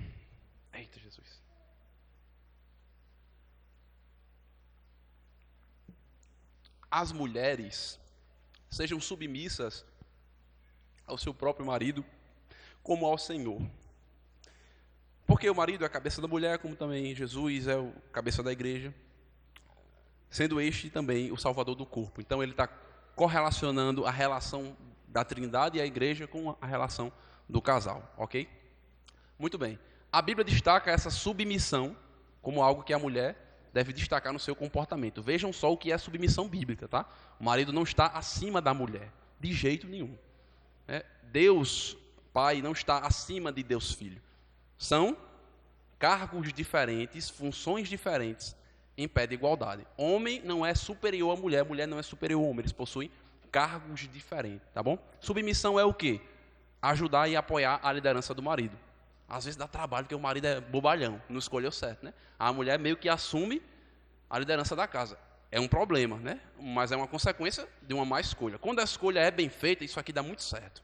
Eita, Jesus. As mulheres sejam submissas ao seu próprio marido, como ao Senhor. Porque o marido é a cabeça da mulher, como também Jesus é o cabeça da igreja, sendo este também o salvador do corpo. Então ele está correlacionando a relação da Trindade e a igreja com a relação do casal, ok? Muito bem. A Bíblia destaca essa submissão como algo que a mulher deve destacar no seu comportamento. Vejam só o que é submissão bíblica, tá? O marido não está acima da mulher, de jeito nenhum. Deus, Pai, não está acima de Deus, Filho. São cargos diferentes, funções diferentes, em pé de igualdade. Homem não é superior à mulher, mulher não é superior ao homem, eles possuem cargos diferentes, tá bom? Submissão é o quê? Ajudar e apoiar a liderança do marido. Às vezes dá trabalho, porque o marido é bobalhão, não escolheu certo, né? A mulher meio que assume a liderança da casa. É um problema, né? Mas é uma consequência de uma má escolha. Quando a escolha é bem feita, isso aqui dá muito certo.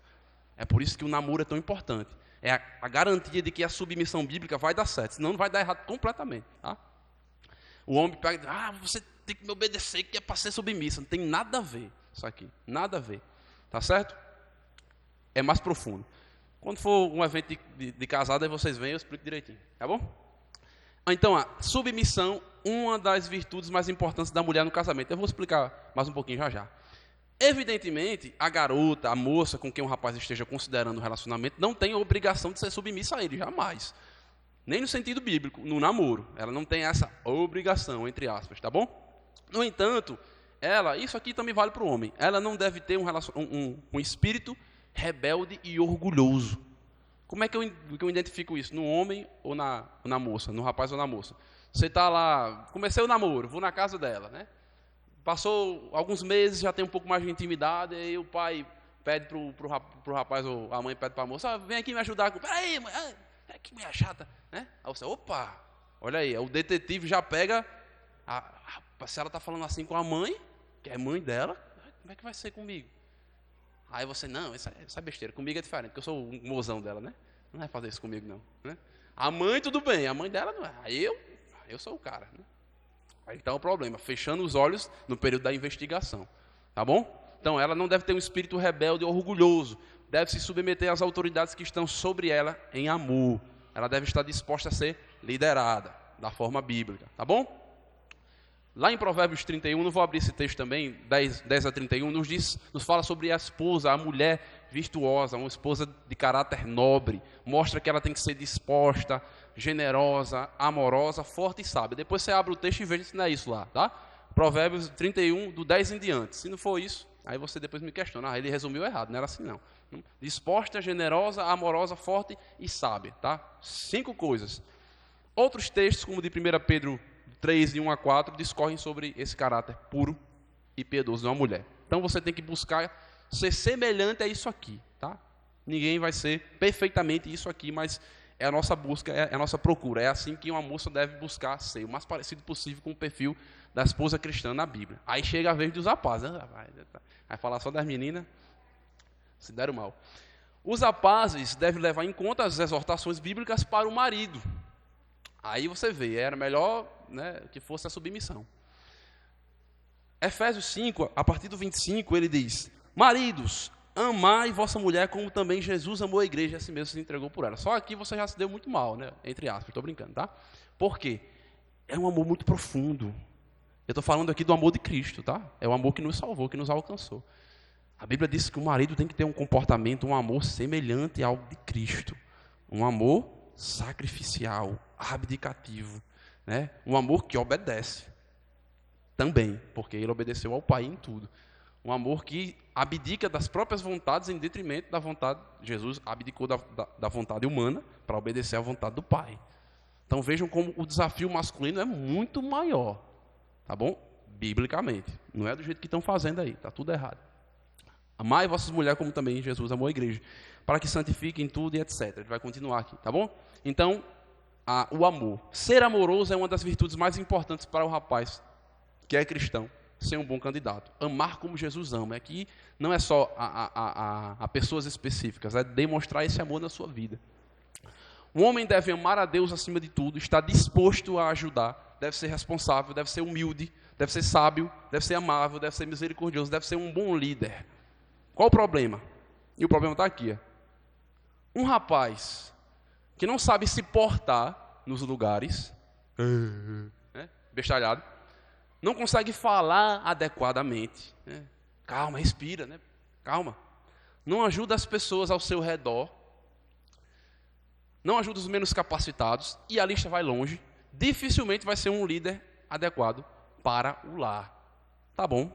É por isso que o namoro é tão importante. É a garantia de que a submissão bíblica vai dar certo, senão não vai dar errado completamente, tá? O homem pega e diz, você tem que me obedecer, que é para ser submissa. Não tem nada a ver isso aqui, nada a ver. Tá certo? É mais profundo. Quando for um evento de casado, aí vocês vêm e eu explico direitinho, tá bom? Então, a submissão, uma das virtudes mais importantes da mulher no casamento. Eu vou explicar mais um pouquinho já já. Evidentemente, a garota, a moça com quem o rapaz esteja considerando o relacionamento, não tem a obrigação de ser submissa a ele, jamais. Nem no sentido bíblico, no namoro. Ela não tem essa obrigação, entre aspas, tá bom? No entanto, isso aqui também vale para o homem, ela não deve ter um espírito rebelde e orgulhoso. Como é que eu identifico isso? No homem ou na moça? No rapaz ou na moça? Você está lá, comecei o namoro, vou na casa dela, né? Passou alguns meses, já tem um pouco mais de intimidade, aí o pai pede pro rapaz, ou a mãe pede para a moça, vem aqui me ajudar. Peraí, mãe, que mulher chata, né? Aí você, opa, olha aí, o detetive já pega, se ela está falando assim com a mãe, que é mãe dela, como é que vai ser comigo? Aí você, não, isso é besteira, comigo é diferente, porque eu sou o mozão dela, né? Não vai fazer isso comigo, não. Né? A mãe, tudo bem, a mãe dela não é. Aí eu sou o cara. Né? Aí está o problema, fechando os olhos no período da investigação. Tá bom? Então, ela não deve ter um espírito rebelde ou orgulhoso. Deve se submeter às autoridades que estão sobre ela em amor. Ela deve estar disposta a ser liderada, da forma bíblica. Tá bom? Lá em Provérbios 31, não vou abrir esse texto também, 10 a 31, nos fala sobre a esposa, a mulher virtuosa, uma esposa de caráter nobre. Mostra que ela tem que ser disposta, generosa, amorosa, forte e sábia. Depois você abre o texto e veja se não é isso lá, tá? Provérbios 31, do 10 em diante. Se não for isso, aí você depois me questiona. Ele resumiu errado, não era assim não. Disposta, generosa, amorosa, forte e sábia, tá? 5 coisas. Outros textos, como de 1 Pedro 3, de 1 a 4, discorrem sobre esse caráter puro e piedoso de uma mulher. Então você tem que buscar ser semelhante a isso aqui, tá? Ninguém vai ser perfeitamente isso aqui, mas é a nossa busca, é a nossa procura. É assim que uma moça deve buscar ser o mais parecido possível com o perfil da esposa cristã na Bíblia. Aí chega a vez dos rapazes, né? Vai falar só das meninas, se deram mal. Os rapazes devem levar em conta as exortações bíblicas para o marido. Aí você vê, era melhor, né, que fosse a submissão. Efésios 5, a partir do 25, ele diz: maridos, amai vossa mulher como também Jesus amou a igreja e assim mesmo se entregou por ela. Só aqui você já se deu muito mal, né? Entre aspas, estou brincando, tá? Por quê? É um amor muito profundo. Eu estou falando aqui do amor de Cristo, tá? É o amor que nos salvou, que nos alcançou. A Bíblia diz que o marido tem que ter um comportamento, um amor semelhante ao de Cristo. Um amor sacrificial, abdicativo, né? Um amor que obedece também, porque ele obedeceu ao Pai em tudo. Um amor que abdica das próprias vontades em detrimento da vontade. Jesus abdicou da vontade humana para obedecer à vontade do Pai. Então vejam como o desafio masculino é muito maior, tá bom? Biblicamente. Não é do jeito que estão fazendo aí, está tudo errado. Amai vossas mulheres como também Jesus amou a igreja, para que santifiquem tudo e etc. Ele vai continuar aqui, tá bom? Então, o amor. Ser amoroso é uma das virtudes mais importantes para o rapaz que é cristão, ser um bom candidato. Amar como Jesus ama. Aqui não é só a pessoas específicas, é demonstrar esse amor na sua vida. Um homem deve amar a Deus acima de tudo, estar disposto a ajudar, deve ser responsável, deve ser humilde, deve ser sábio, deve ser amável, deve ser misericordioso, deve ser um bom líder. Qual o problema? E o problema está aqui. Um rapaz que não sabe se portar nos lugares, né, bestalhado, não consegue falar adequadamente, né? Calma, respira, né? Calma. Não ajuda as pessoas ao seu redor, não ajuda os menos capacitados, e a lista vai longe, dificilmente vai ser um líder adequado para o lar. Tá bom?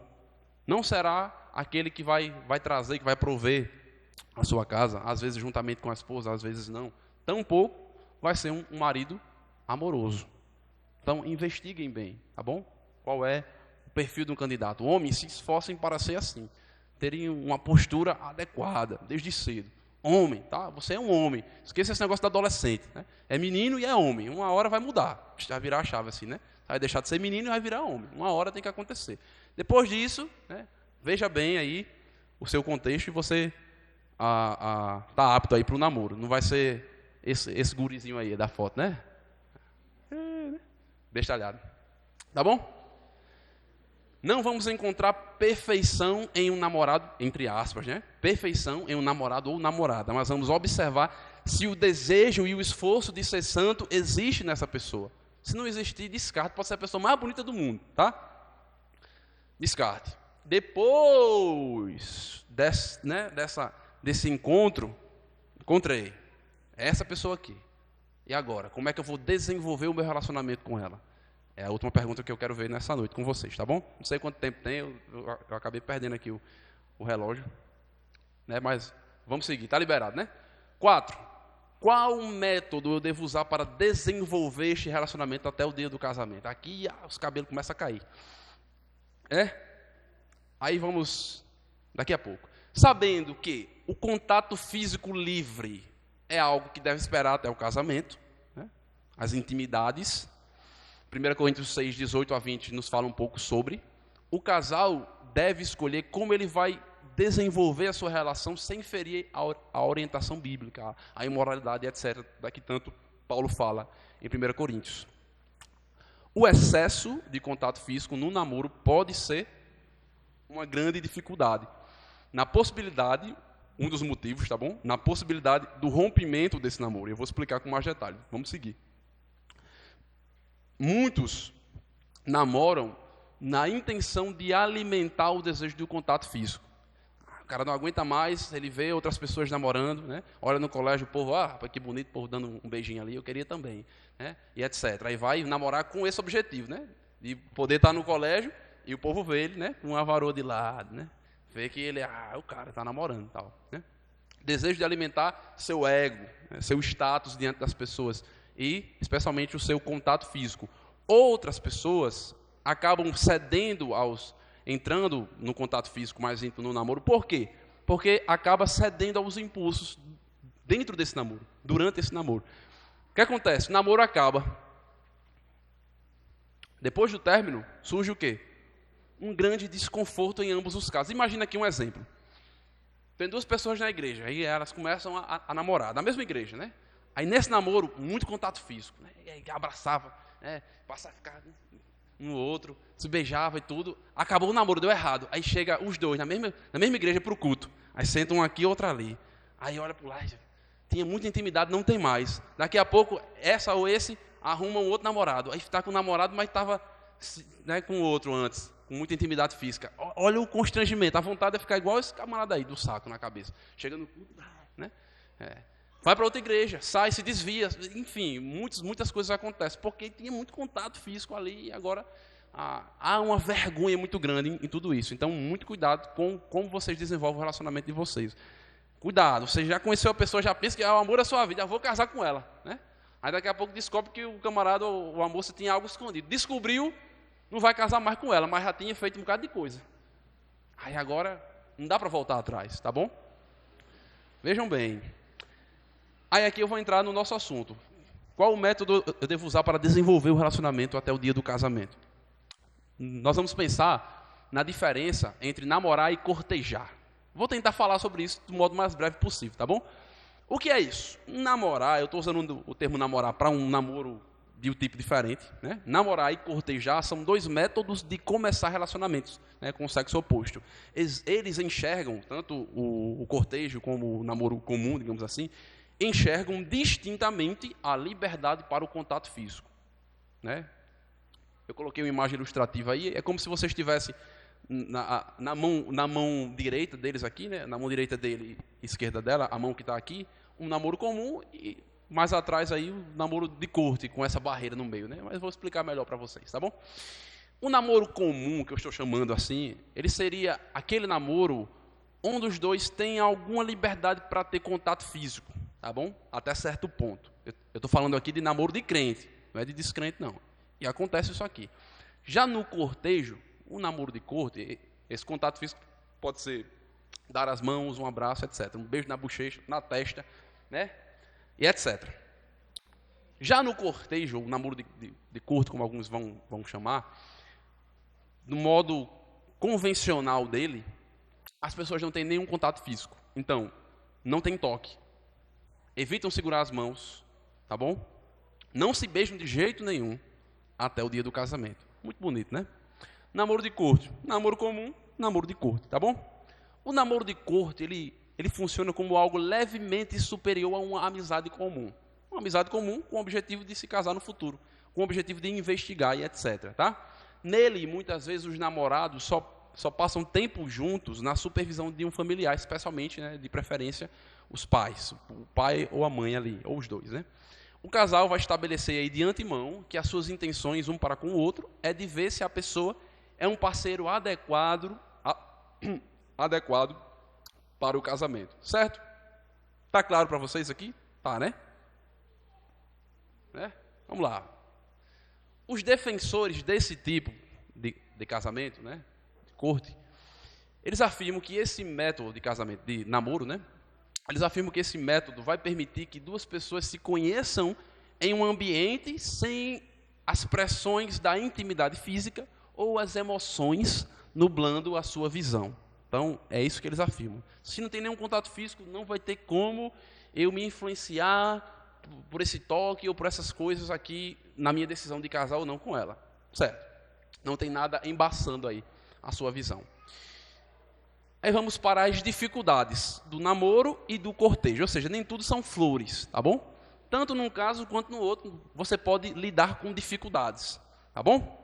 Não será aquele que vai trazer, que vai prover a sua casa, às vezes juntamente com a esposa, às vezes não. Tampouco vai ser um marido amoroso. Então, investiguem bem, tá bom? Qual é o perfil de um candidato? Homens se esforcem para ser assim, terem uma postura adequada, desde cedo. Homem, tá? Você é um homem. Esqueça esse negócio do adolescente, né? É menino e é homem. Uma hora vai mudar, vai virar a chave assim, né? Vai deixar de ser menino e vai virar homem. Uma hora tem que acontecer. Depois disso, né, veja bem aí o seu contexto e você tá apto aí para o namoro. Não vai ser esse gurizinho aí da foto, né? Bestalhado. Tá bom? Não vamos encontrar perfeição em um namorado, entre aspas, né? Perfeição em um namorado ou namorada, mas vamos observar se o desejo e o esforço de ser santo existe nessa pessoa. Se não existir, descarte, pode ser a pessoa mais bonita do mundo, tá? Descarte. Depois desse encontro, encontrei essa pessoa aqui. E agora, como é que eu vou desenvolver o meu relacionamento com ela? É a última pergunta que eu quero ver nessa noite com vocês, tá bom? Não sei quanto tempo tem, eu acabei perdendo aqui o relógio, né? Mas vamos seguir, tá liberado, né? 4. Qual método eu devo usar para desenvolver este relacionamento até o dia do casamento? Aqui os cabelos começam a cair. Aí vamos, daqui a pouco. Sabendo que o contato físico livre é algo que deve esperar até o casamento, né? As intimidades. 1 Coríntios 6, 18 a 20 nos fala um pouco sobre. O casal deve escolher como ele vai desenvolver a sua relação sem ferir a orientação bíblica, a imoralidade, etc., da que tanto Paulo fala em 1 Coríntios. O excesso de contato físico no namoro pode ser uma grande dificuldade. Na possibilidade, um dos motivos, tá bom? Na possibilidade do rompimento desse namoro. Eu vou explicar com mais detalhes. Vamos seguir. Muitos namoram na intenção de alimentar o desejo do contato físico. O cara não aguenta mais, ele vê outras pessoas namorando, né? Olha no colégio o povo, que bonito, o povo dando um beijinho ali, eu queria também, né? E etc. Aí vai namorar com esse objetivo, né? De poder estar no colégio e o povo vê ele, né? Com uma varoa de lado, né? Vê que ele, o cara está namorando e tal, né? Desejo de alimentar seu ego, né? Seu status diante das pessoas e, especialmente, o seu contato físico. Outras pessoas acabam cedendo aos entrando no contato físico mais íntimo no namoro. Por quê? Porque acaba cedendo aos impulsos dentro desse namoro, durante esse namoro. O que acontece? O namoro acaba. Depois do término, surge o quê? Um grande desconforto em ambos os casos. Imagina aqui um exemplo. Tem duas pessoas na igreja, aí elas começam a namorar, na mesma igreja, né? Aí nesse namoro, muito contato físico, né? E aí abraçava, né? Passava a ficar um no outro, se beijava e tudo. Acabou o namoro, deu errado. Aí chega os dois na mesma igreja para o culto. Aí sentam um aqui, outro ali. Aí olha para o lado, tinha muita intimidade, não tem mais. Daqui a pouco, essa ou esse arruma um outro namorado. Aí está com o namorado, mas estava, né, com o outro antes, com muita intimidade física. Olha o constrangimento, a vontade é ficar igual esse camarada aí, do saco na cabeça. Chega no culto, né? Vai para outra igreja, sai, se desvia, enfim, muitas coisas acontecem, porque tinha muito contato físico ali e agora há uma vergonha muito grande em tudo isso. Então, muito cuidado com como vocês desenvolvem o relacionamento de vocês. Cuidado, você já conheceu a pessoa, já pensa que o amor é a sua vida, já vou casar com ela, né? Aí daqui a pouco descobre que o camarada ou a moça tinha algo escondido. Descobriu, não vai casar mais com ela, mas já tinha feito um bocado de coisa. Aí agora, não dá para voltar atrás, tá bom? Vejam bem. Aí aqui eu vou entrar no nosso assunto. Qual o método eu devo usar para desenvolver o relacionamento até o dia do casamento? Nós vamos pensar na diferença entre namorar e cortejar. Vou tentar falar sobre isso do modo mais breve possível, tá bom? O que é isso? Namorar, eu estou usando o termo namorar para um namoro de um tipo diferente, né? Namorar e cortejar são dois métodos de começar relacionamentos, né, com o sexo oposto. Eles enxergam, tanto o cortejo como o namoro comum, digamos assim, enxergam distintamente a liberdade para o contato físico, né? Eu coloquei uma imagem ilustrativa aí, é como se você estivesse na mão direita deles aqui, né? Na mão direita dele, esquerda dela, a mão que está aqui, um namoro comum e mais atrás aí um namoro de corte, com essa barreira no meio, né? Mas vou explicar melhor para vocês, tá bom? O namoro comum, que eu estou chamando assim, ele seria aquele namoro onde os dois têm alguma liberdade para ter contato físico, tá bom? Até certo ponto. Eu estou falando aqui de namoro de crente, não é de descrente, não. E acontece isso aqui. Já no cortejo, o namoro de corte, esse contato físico pode ser dar as mãos, um abraço, etc. Um beijo na bochecha, na testa, né? E etc. Já no cortejo, o namoro de corte, como alguns vão chamar, no modo convencional dele, as pessoas não têm nenhum contato físico. Então, não tem toque. Evitam segurar as mãos, tá bom? Não se beijam de jeito nenhum até o dia do casamento. Muito bonito, né? Namoro de corte, namoro comum, namoro de corte, tá bom? O namoro de corte, ele funciona como algo levemente superior a uma amizade comum. Uma amizade comum com o objetivo de se casar no futuro, com o objetivo de investigar e etc, tá? Nele, muitas vezes, os namorados só passam tempo juntos na supervisão de um familiar, especialmente, né, de preferência, os pais, o pai ou a mãe ali, ou os dois, né? O casal vai estabelecer aí de antemão que as suas intenções, um para com o outro, é de ver se a pessoa é um parceiro adequado para o casamento, certo? Tá claro para vocês aqui? Tá, né? Vamos lá. Os defensores desse tipo de casamento, né, de corte, eles afirmam que esse método de casamento, de namoro, né, eles afirmam que esse método vai permitir que duas pessoas se conheçam em um ambiente sem as pressões da intimidade física ou as emoções nublando a sua visão. Então, é isso que eles afirmam. Se não tem nenhum contato físico, não vai ter como eu me influenciar por esse toque ou por essas coisas aqui na minha decisão de casar ou não com ela. Certo? Não tem nada embaçando aí a sua visão. Aí vamos para as dificuldades do namoro e do cortejo. Ou seja, nem tudo são flores, tá bom? Tanto num caso quanto no outro, você pode lidar com dificuldades, tá bom?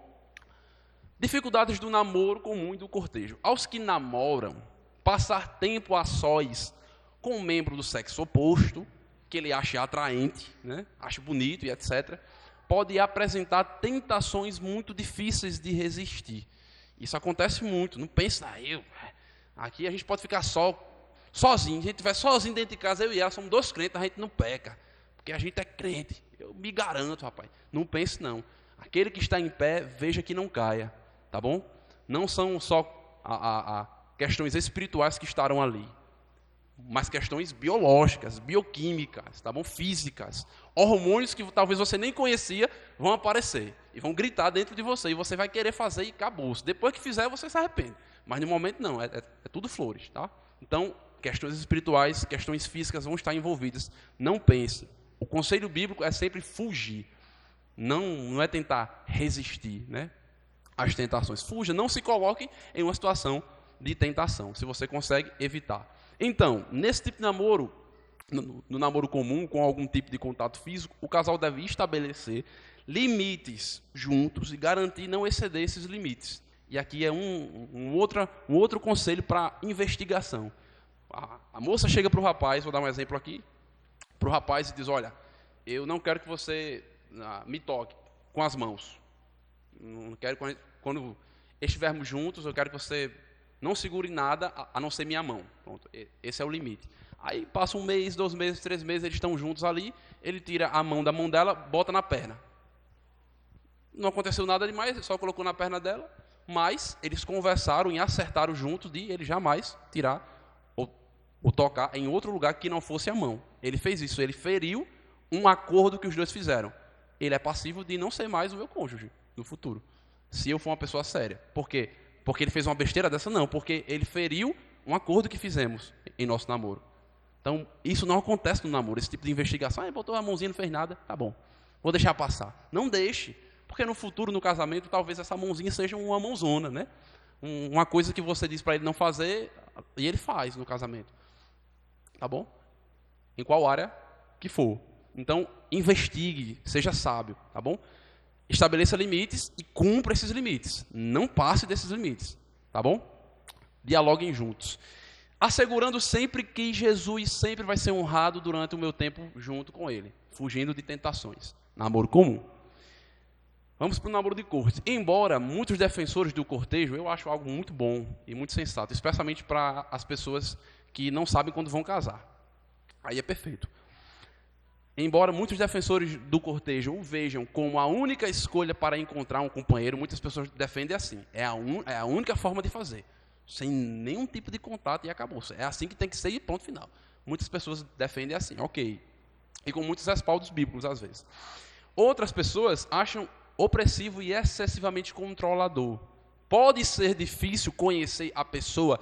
Dificuldades do namoro comum e do cortejo. Aos que namoram, passar tempo a sós com um membro do sexo oposto, que ele acha atraente, né? Acha bonito e etc., pode apresentar tentações muito difíceis de resistir. Isso acontece muito. Não pense, aqui a gente pode ficar sozinho. Se a gente estiver sozinho dentro de casa, eu e ela somos dois crentes, a gente não peca, porque a gente é crente. Eu me garanto, rapaz. Não pense, não. Aquele que está em pé, veja que não caia, tá bom? não são só a questões espirituais que estarão ali, mas questões biológicas, bioquímicas, tá bom? Físicas. Hormônios que talvez você nem conhecia vão aparecer e vão gritar dentro de você, e você vai querer fazer e acabou. Depois que fizer, você se arrepende. Mas no momento não, é tudo flores, tá? Então, questões espirituais, questões físicas vão estar envolvidas. Não pense. O conselho bíblico é sempre fugir. Não é tentar resistir, né, às tentações. Fuja, não se coloque em uma situação de tentação, se você consegue evitar. Então, nesse tipo de namoro, no namoro comum, com algum tipo de contato físico, o casal deve estabelecer limites juntos e garantir não exceder esses limites. E aqui é um outro conselho para investigação. A moça chega para o rapaz, vou dar um exemplo aqui, para o rapaz e diz, olha, eu não quero que você me toque com as mãos. Não quero, quando estivermos juntos, eu quero que você não segure nada a não ser minha mão. Pronto, esse é o limite. Aí passa 1 mês, 2 meses, 3 meses, eles estão juntos ali, ele tira a mão da mão dela, bota na perna. Não aconteceu nada demais, só colocou na perna dela, mas eles conversaram e acertaram juntos de ele jamais tirar ou tocar em outro lugar que não fosse a mão. Ele fez isso, ele feriu um acordo que os dois fizeram. Ele é passivo de não ser mais o meu cônjuge no futuro, se eu for uma pessoa séria. Por quê? Porque ele fez uma besteira dessa? Não, porque ele feriu um acordo que fizemos em nosso namoro. Então, isso não acontece no namoro, esse tipo de investigação. Botou a mãozinha, não fez nada, tá bom, vou deixar passar. Não deixe, porque no futuro, no casamento, talvez essa mãozinha seja uma mãozona, né? Uma coisa que você diz para ele não fazer, e ele faz no casamento. Tá bom? Em qual área que for. Então, investigue, seja sábio, tá bom? Estabeleça limites e cumpra esses limites. Não passe desses limites, tá bom? Dialoguem juntos. Assegurando sempre que Jesus sempre vai ser honrado durante o meu tempo junto com ele, fugindo de tentações. Namoro comum. Vamos para o namoro de corte. Embora muitos defensores do cortejo, eu acho algo muito bom e muito sensato, especialmente para as pessoas que não sabem quando vão casar. Aí é perfeito. Embora muitos defensores do cortejo o vejam como a única escolha para encontrar um companheiro, muitas pessoas defendem assim. É a única forma de fazer. Sem nenhum tipo de contato e acabou. É assim que tem que ser e ponto final. Muitas pessoas defendem assim, ok. E com muitos respaldos bíblicos, às vezes. Outras pessoas acham opressivo e excessivamente controlador. Pode ser difícil conhecer a pessoa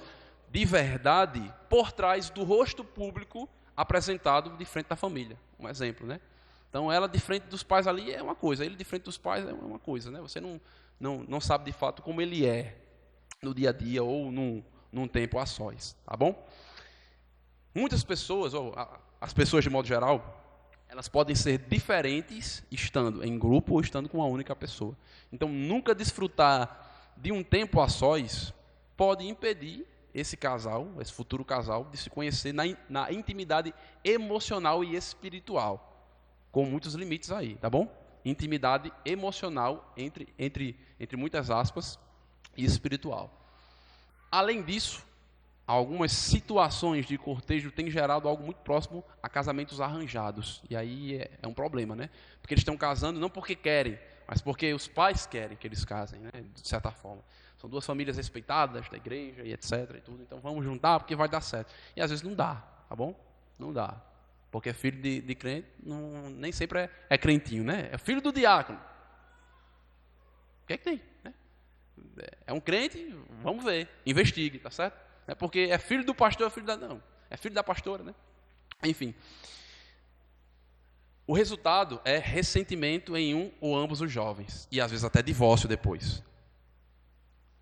de verdade por trás do rosto público apresentado de frente da família. Um exemplo, né? Então, ela de frente dos pais ali é uma coisa, ele de frente dos pais é uma coisa, né? Você não sabe de fato como ele é no dia a dia ou num tempo a sós, tá bom? Muitas pessoas, ou as pessoas de modo geral, elas podem ser diferentes estando em grupo ou estando com uma única pessoa. Então, nunca desfrutar de um tempo a sós pode impedir esse casal, esse futuro casal, de se conhecer na intimidade emocional e espiritual, com muitos limites aí, tá bom? Intimidade emocional, entre muitas aspas, e espiritual. Além disso, algumas situações de cortejo têm gerado algo muito próximo a casamentos arranjados. E aí é um problema, né? Porque eles estão casando não porque querem, mas porque os pais querem que eles casem, né? De certa forma. São duas famílias respeitadas da igreja e etc. E tudo. Então vamos juntar porque vai dar certo. E às vezes não dá, tá bom? Não dá. Porque filho de crente nem sempre é crentinho, né? É filho do diácono. O que é que tem? Né? É um crente, vamos ver, investigue, tá certo? É porque é filho do pastor, é filho da pastora, né? Enfim. O resultado é ressentimento em um ou ambos os jovens. E às vezes até divórcio depois.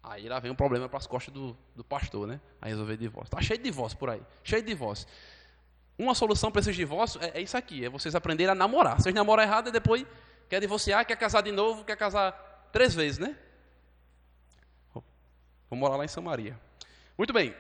Aí lá vem um problema para as costas do pastor, né? A resolver divórcio. Está cheio de divórcio por aí, cheio de divórcio. Uma solução para esses divórcios é isso aqui, é vocês aprenderem a namorar. Vocês namoram errado e depois quer divorciar, quer casar de novo, quer casar 3 vezes, né? Vou morar lá em Samaria. Muito bem,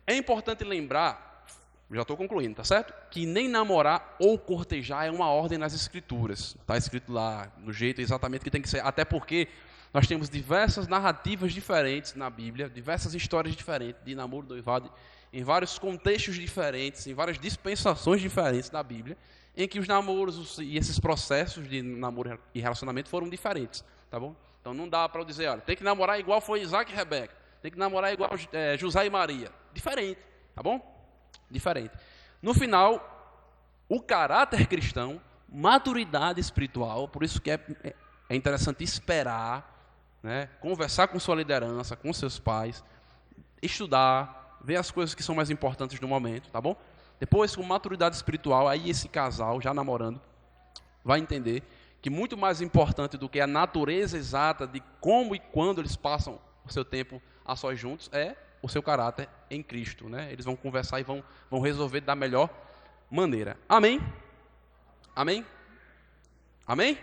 é importante lembrar, já estou concluindo, tá certo? Que nem namorar ou cortejar é uma ordem nas escrituras. Está escrito lá, no jeito exatamente que tem que ser, até porque nós temos diversas narrativas diferentes na Bíblia, diversas histórias diferentes de namoro, noivado, em vários contextos diferentes, em várias dispensações diferentes da Bíblia, em que os namoros e esses processos de namoro e relacionamento foram diferentes, tá bom? Então não dá para eu dizer, olha, tem que namorar igual foi Isaac e Rebeca, tem que namorar igual José e Maria. Diferente, tá bom? Diferente. No final, o caráter cristão, maturidade espiritual, por isso que é interessante esperar, né? Conversar com sua liderança, com seus pais, estudar, ver as coisas que são mais importantes no momento, tá bom? Depois, com maturidade espiritual, aí esse casal, já namorando, vai entender que muito mais importante do que a natureza exata de como e quando eles passam o seu tempo a sós juntos é o seu caráter em Cristo, né? Eles vão conversar e vão resolver da melhor maneira. Amém? Amém? Amém?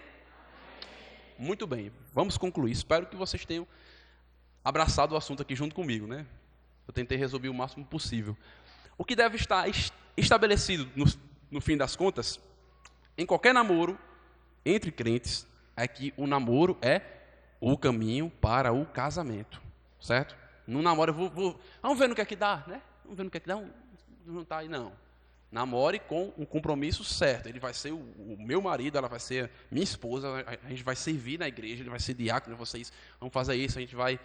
Muito bem, vamos concluir. Espero que vocês tenham abraçado o assunto aqui junto comigo, né? Eu tentei resolver o máximo possível. O que deve estar estabelecido no fim das contas, em qualquer namoro entre crentes, é que o namoro é o caminho para o casamento, certo? No namoro, vamos ver no que é que dá, né? Vamos ver no que é que dá, não está aí não. Namore com um compromisso certo. Ele vai ser o meu marido, ela vai ser minha esposa, a gente vai servir na igreja, ele vai ser diácono, vocês vão fazer isso, a gente vai,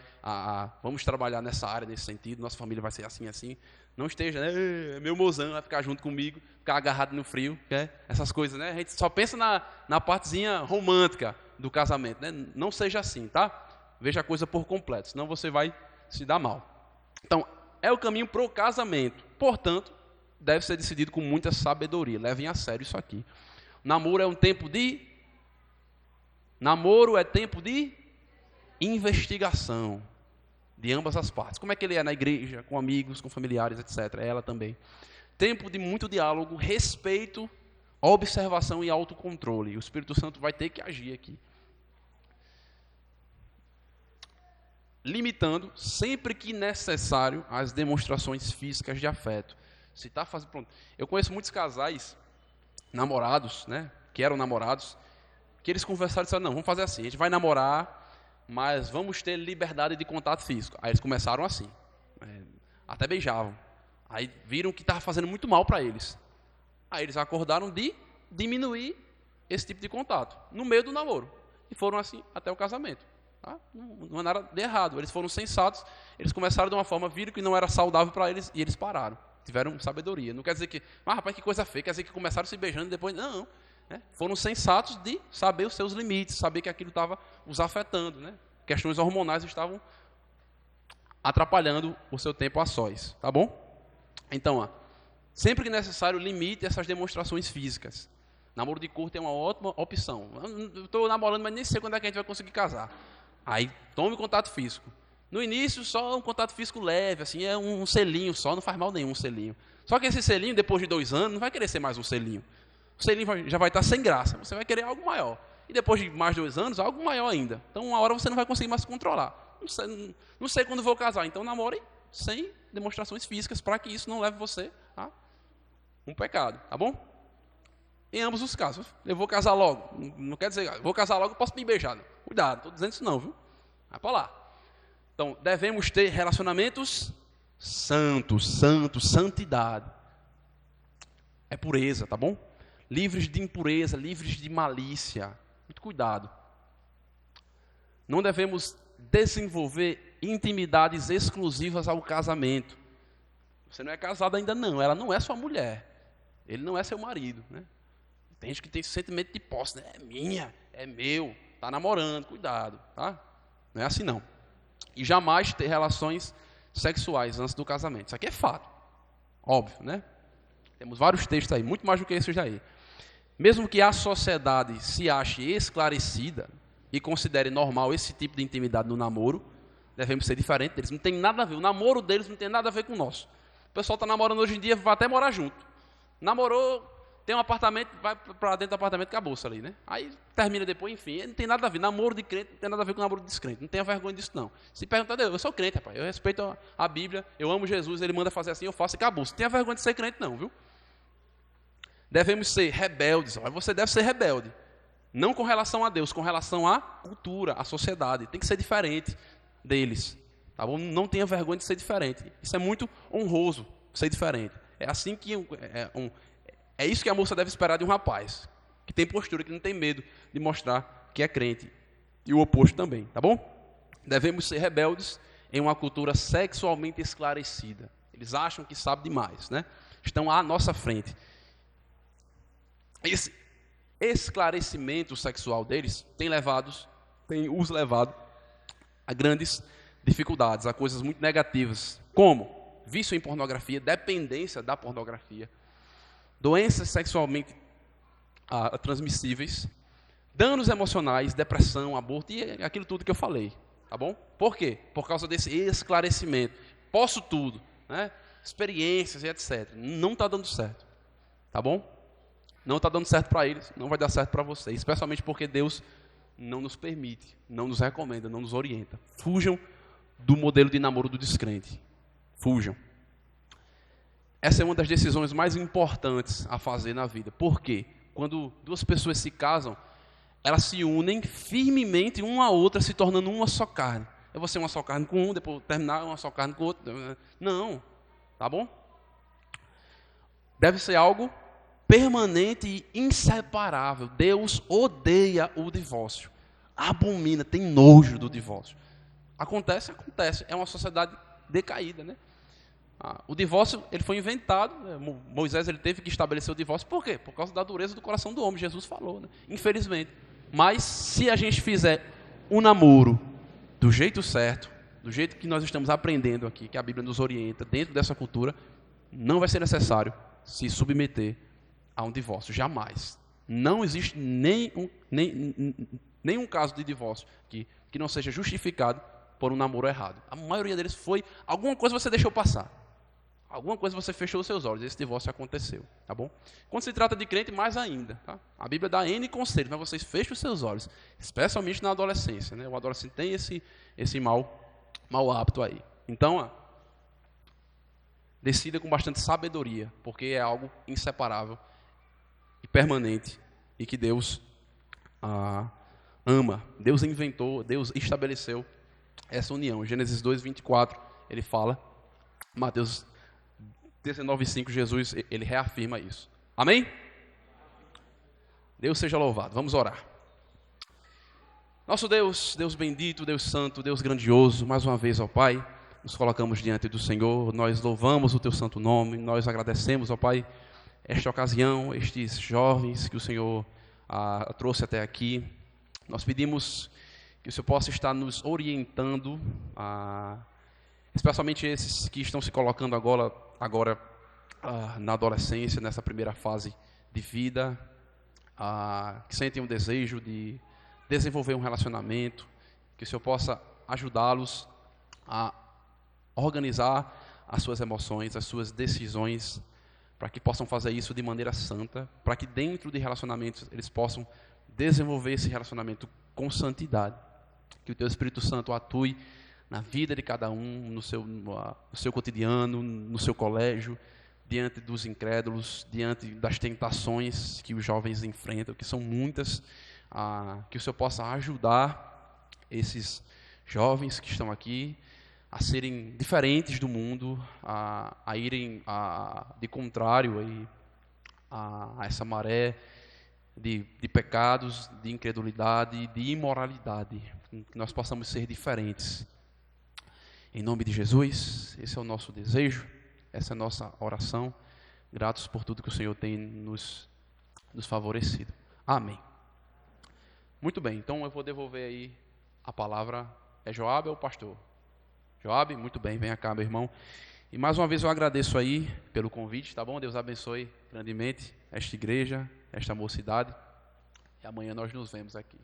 vamos trabalhar nessa área, nesse sentido, nossa família vai ser assim, assim. Não esteja, né, meu mozão vai ficar junto comigo, ficar agarrado no frio, né? Essas coisas, né? A gente só pensa na partezinha romântica do casamento, né? Não seja assim, tá? Veja a coisa por completo, senão você vai se dar mal. Então, é o caminho para o casamento. Portanto, deve ser decidido com muita sabedoria. Levem a sério isso aqui. Namoro é tempo de investigação de ambas as partes. Como é que ele é na igreja, com amigos, com familiares, etc. Ela também. Tempo de muito diálogo, respeito, observação e autocontrole. O Espírito Santo vai ter que agir aqui. Limitando, sempre que necessário, as demonstrações físicas de afeto. Se tá fazendo, pronto. Eu conheço muitos casais, namorados, né, que eram namorados, que eles conversaram e disseram, não, vamos fazer assim, a gente vai namorar, mas vamos ter liberdade de contato físico. Aí eles começaram assim, até beijavam. Aí viram que estava fazendo muito mal para eles. Aí eles acordaram de diminuir esse tipo de contato, no meio do namoro. E foram assim até o casamento. Tá? Não é nada de errado, eles foram sensatos, eles começaram de uma forma, viram que não era saudável para eles e eles pararam. Tiveram sabedoria. Não quer dizer que, rapaz, que coisa feia, quer dizer que começaram se beijando e depois, não. Né? Foram sensatos de saber os seus limites, saber que aquilo estava os afetando. Né? Questões hormonais estavam atrapalhando o seu tempo a sós. Tá bom? Então, sempre que necessário, limite essas demonstrações físicas. Namoro de curto é uma ótima opção. Eu estou namorando, mas nem sei quando é que a gente vai conseguir casar. Aí, tome contato físico. No início, só um contato físico leve, assim, é um selinho só, não faz mal nenhum um selinho. Só que esse selinho, depois de 2 anos, não vai querer ser mais um selinho. O selinho já vai estar sem graça, você vai querer algo maior. E depois de mais 2 anos, algo maior ainda. Então, uma hora você não vai conseguir mais se controlar. Não sei quando vou casar, então namore sem demonstrações físicas, para que isso não leve você a um pecado, tá bom? Em ambos os casos. Eu vou casar logo, não quer dizer, vou casar logo, posso me beijar. Não. Cuidado, estou dizendo isso não, viu? Vai para lá. Então, devemos ter relacionamentos santos, santidade. É pureza, tá bom? Livres de impureza, livres de malícia. Muito cuidado. Não devemos desenvolver intimidades exclusivas ao casamento. Você não é casado ainda não, ela não é sua mulher. Ele não é seu marido, né? Tem gente que tem esse sentimento de posse, né? É minha, é meu, tá namorando, cuidado, tá? Não é assim não. E jamais ter relações sexuais antes do casamento. Isso aqui é fato. Óbvio, né? Temos vários textos aí, muito mais do que esses daí. Mesmo que a sociedade se ache esclarecida e considere normal esse tipo de intimidade no namoro, devemos ser diferentes deles. Não tem nada a ver. O namoro deles não tem nada a ver com o nosso. O pessoal está namorando hoje em dia, vai até morar junto. Namorou, tem um apartamento, vai para dentro do apartamento, acabou-se ali, né? Aí termina depois, enfim, não tem nada a ver. Namoro de crente não tem nada a ver com namoro de descrente. Não tenha vergonha disso, não. Se perguntar, eu sou crente, rapaz. Eu respeito a Bíblia, eu amo Jesus, ele manda fazer assim, eu faço e acabou. Não tenha vergonha de ser crente, não, viu? Devemos ser rebeldes. Você deve ser rebelde. Não com relação a Deus, com relação à cultura, à sociedade. Tem que ser diferente deles. Tá bom? Não tenha vergonha de ser diferente. Isso é muito honroso, ser diferente. É assim que é isso que a moça deve esperar de um rapaz, que tem postura, que não tem medo de mostrar que é crente. e o oposto também, tá bom? Devemos ser rebeldes em uma cultura sexualmente esclarecida. Eles acham que sabem demais, né? Estão à nossa frente. Esse esclarecimento sexual deles tem os levado a grandes dificuldades, a coisas muito negativas, como vício em pornografia, dependência da pornografia, doenças sexualmente transmissíveis, danos emocionais, depressão, aborto e aquilo tudo que eu falei, tá bom? Por quê? Por causa desse esclarecimento. Posso tudo, né? Experiências e etc. Não está dando certo, tá bom? Não está dando certo para eles, não vai dar certo para vocês, especialmente porque Deus não nos permite, não nos recomenda, não nos orienta. Fujam do modelo de namoro do descrente. Fujam. Essa é uma das decisões mais importantes a fazer na vida. Por quê? Quando duas pessoas se casam, elas se unem firmemente uma a outra, se tornando uma só carne. Eu vou ser uma só carne com um, depois terminar uma só carne com o outro. Não, tá bom? Deve ser algo permanente e inseparável. Deus odeia o divórcio. Abomina, tem nojo do divórcio. Acontece. É uma sociedade decaída, né? O divórcio, ele foi inventado, né? Moisés ele teve que estabelecer o divórcio. Por quê? Por causa da dureza do coração do homem, Jesus falou, né? Infelizmente. Mas se a gente fizer o namoro do jeito certo, do jeito que nós estamos aprendendo aqui, que a Bíblia nos orienta, dentro dessa cultura, não vai ser necessário se submeter a um divórcio, jamais. Não existe nenhum caso de divórcio que não seja justificado por um namoro errado. A maioria deles foi, alguma coisa você deixou passar. Alguma coisa você fechou os seus olhos, esse divórcio aconteceu, tá bom? Quando se trata de crente, mais ainda, tá? A Bíblia dá N conselhos, mas vocês fechem os seus olhos, especialmente na adolescência, né? O adolescente tem esse mau hábito aí. Então, decida com bastante sabedoria, porque é algo inseparável e permanente, e que Deus ama. Deus inventou, Deus estabeleceu essa união. Gênesis 2:24, ele fala, Mateus 19:5, Jesus, ele reafirma isso. Amém? Deus seja louvado. Vamos orar. Nosso Deus, Deus bendito, Deus santo, Deus grandioso, mais uma vez, ó Pai, nos colocamos diante do Senhor, nós louvamos o Teu santo nome, nós agradecemos, ó Pai, esta ocasião, estes jovens que o Senhor trouxe até aqui. Nós pedimos que o Senhor possa estar nos orientando, especialmente esses que estão se colocando agora na adolescência, nessa primeira fase de vida, que sentem um desejo de desenvolver um relacionamento, que o Senhor possa ajudá-los a organizar as suas emoções, as suas decisões, para que possam fazer isso de maneira santa, para que dentro de relacionamentos eles possam desenvolver esse relacionamento com santidade. Que o Teu Espírito Santo atue na vida de cada um, no seu cotidiano, no seu colégio, diante dos incrédulos, diante das tentações que os jovens enfrentam, que são muitas, que o Senhor possa ajudar esses jovens que estão aqui a serem diferentes do mundo, a irem de contrário a essa maré de pecados, de incredulidade, de imoralidade, que nós possamos ser diferentes. Em nome de Jesus, esse é o nosso desejo, essa é a nossa oração, gratos por tudo que o Senhor tem nos favorecido. Amém. Muito bem, então eu vou devolver aí a palavra, é Joabe ou pastor? Joabe, muito bem, vem cá, meu irmão. E mais uma vez eu agradeço aí pelo convite, tá bom? Deus abençoe grandemente esta igreja, esta mocidade. E amanhã nós nos vemos aqui.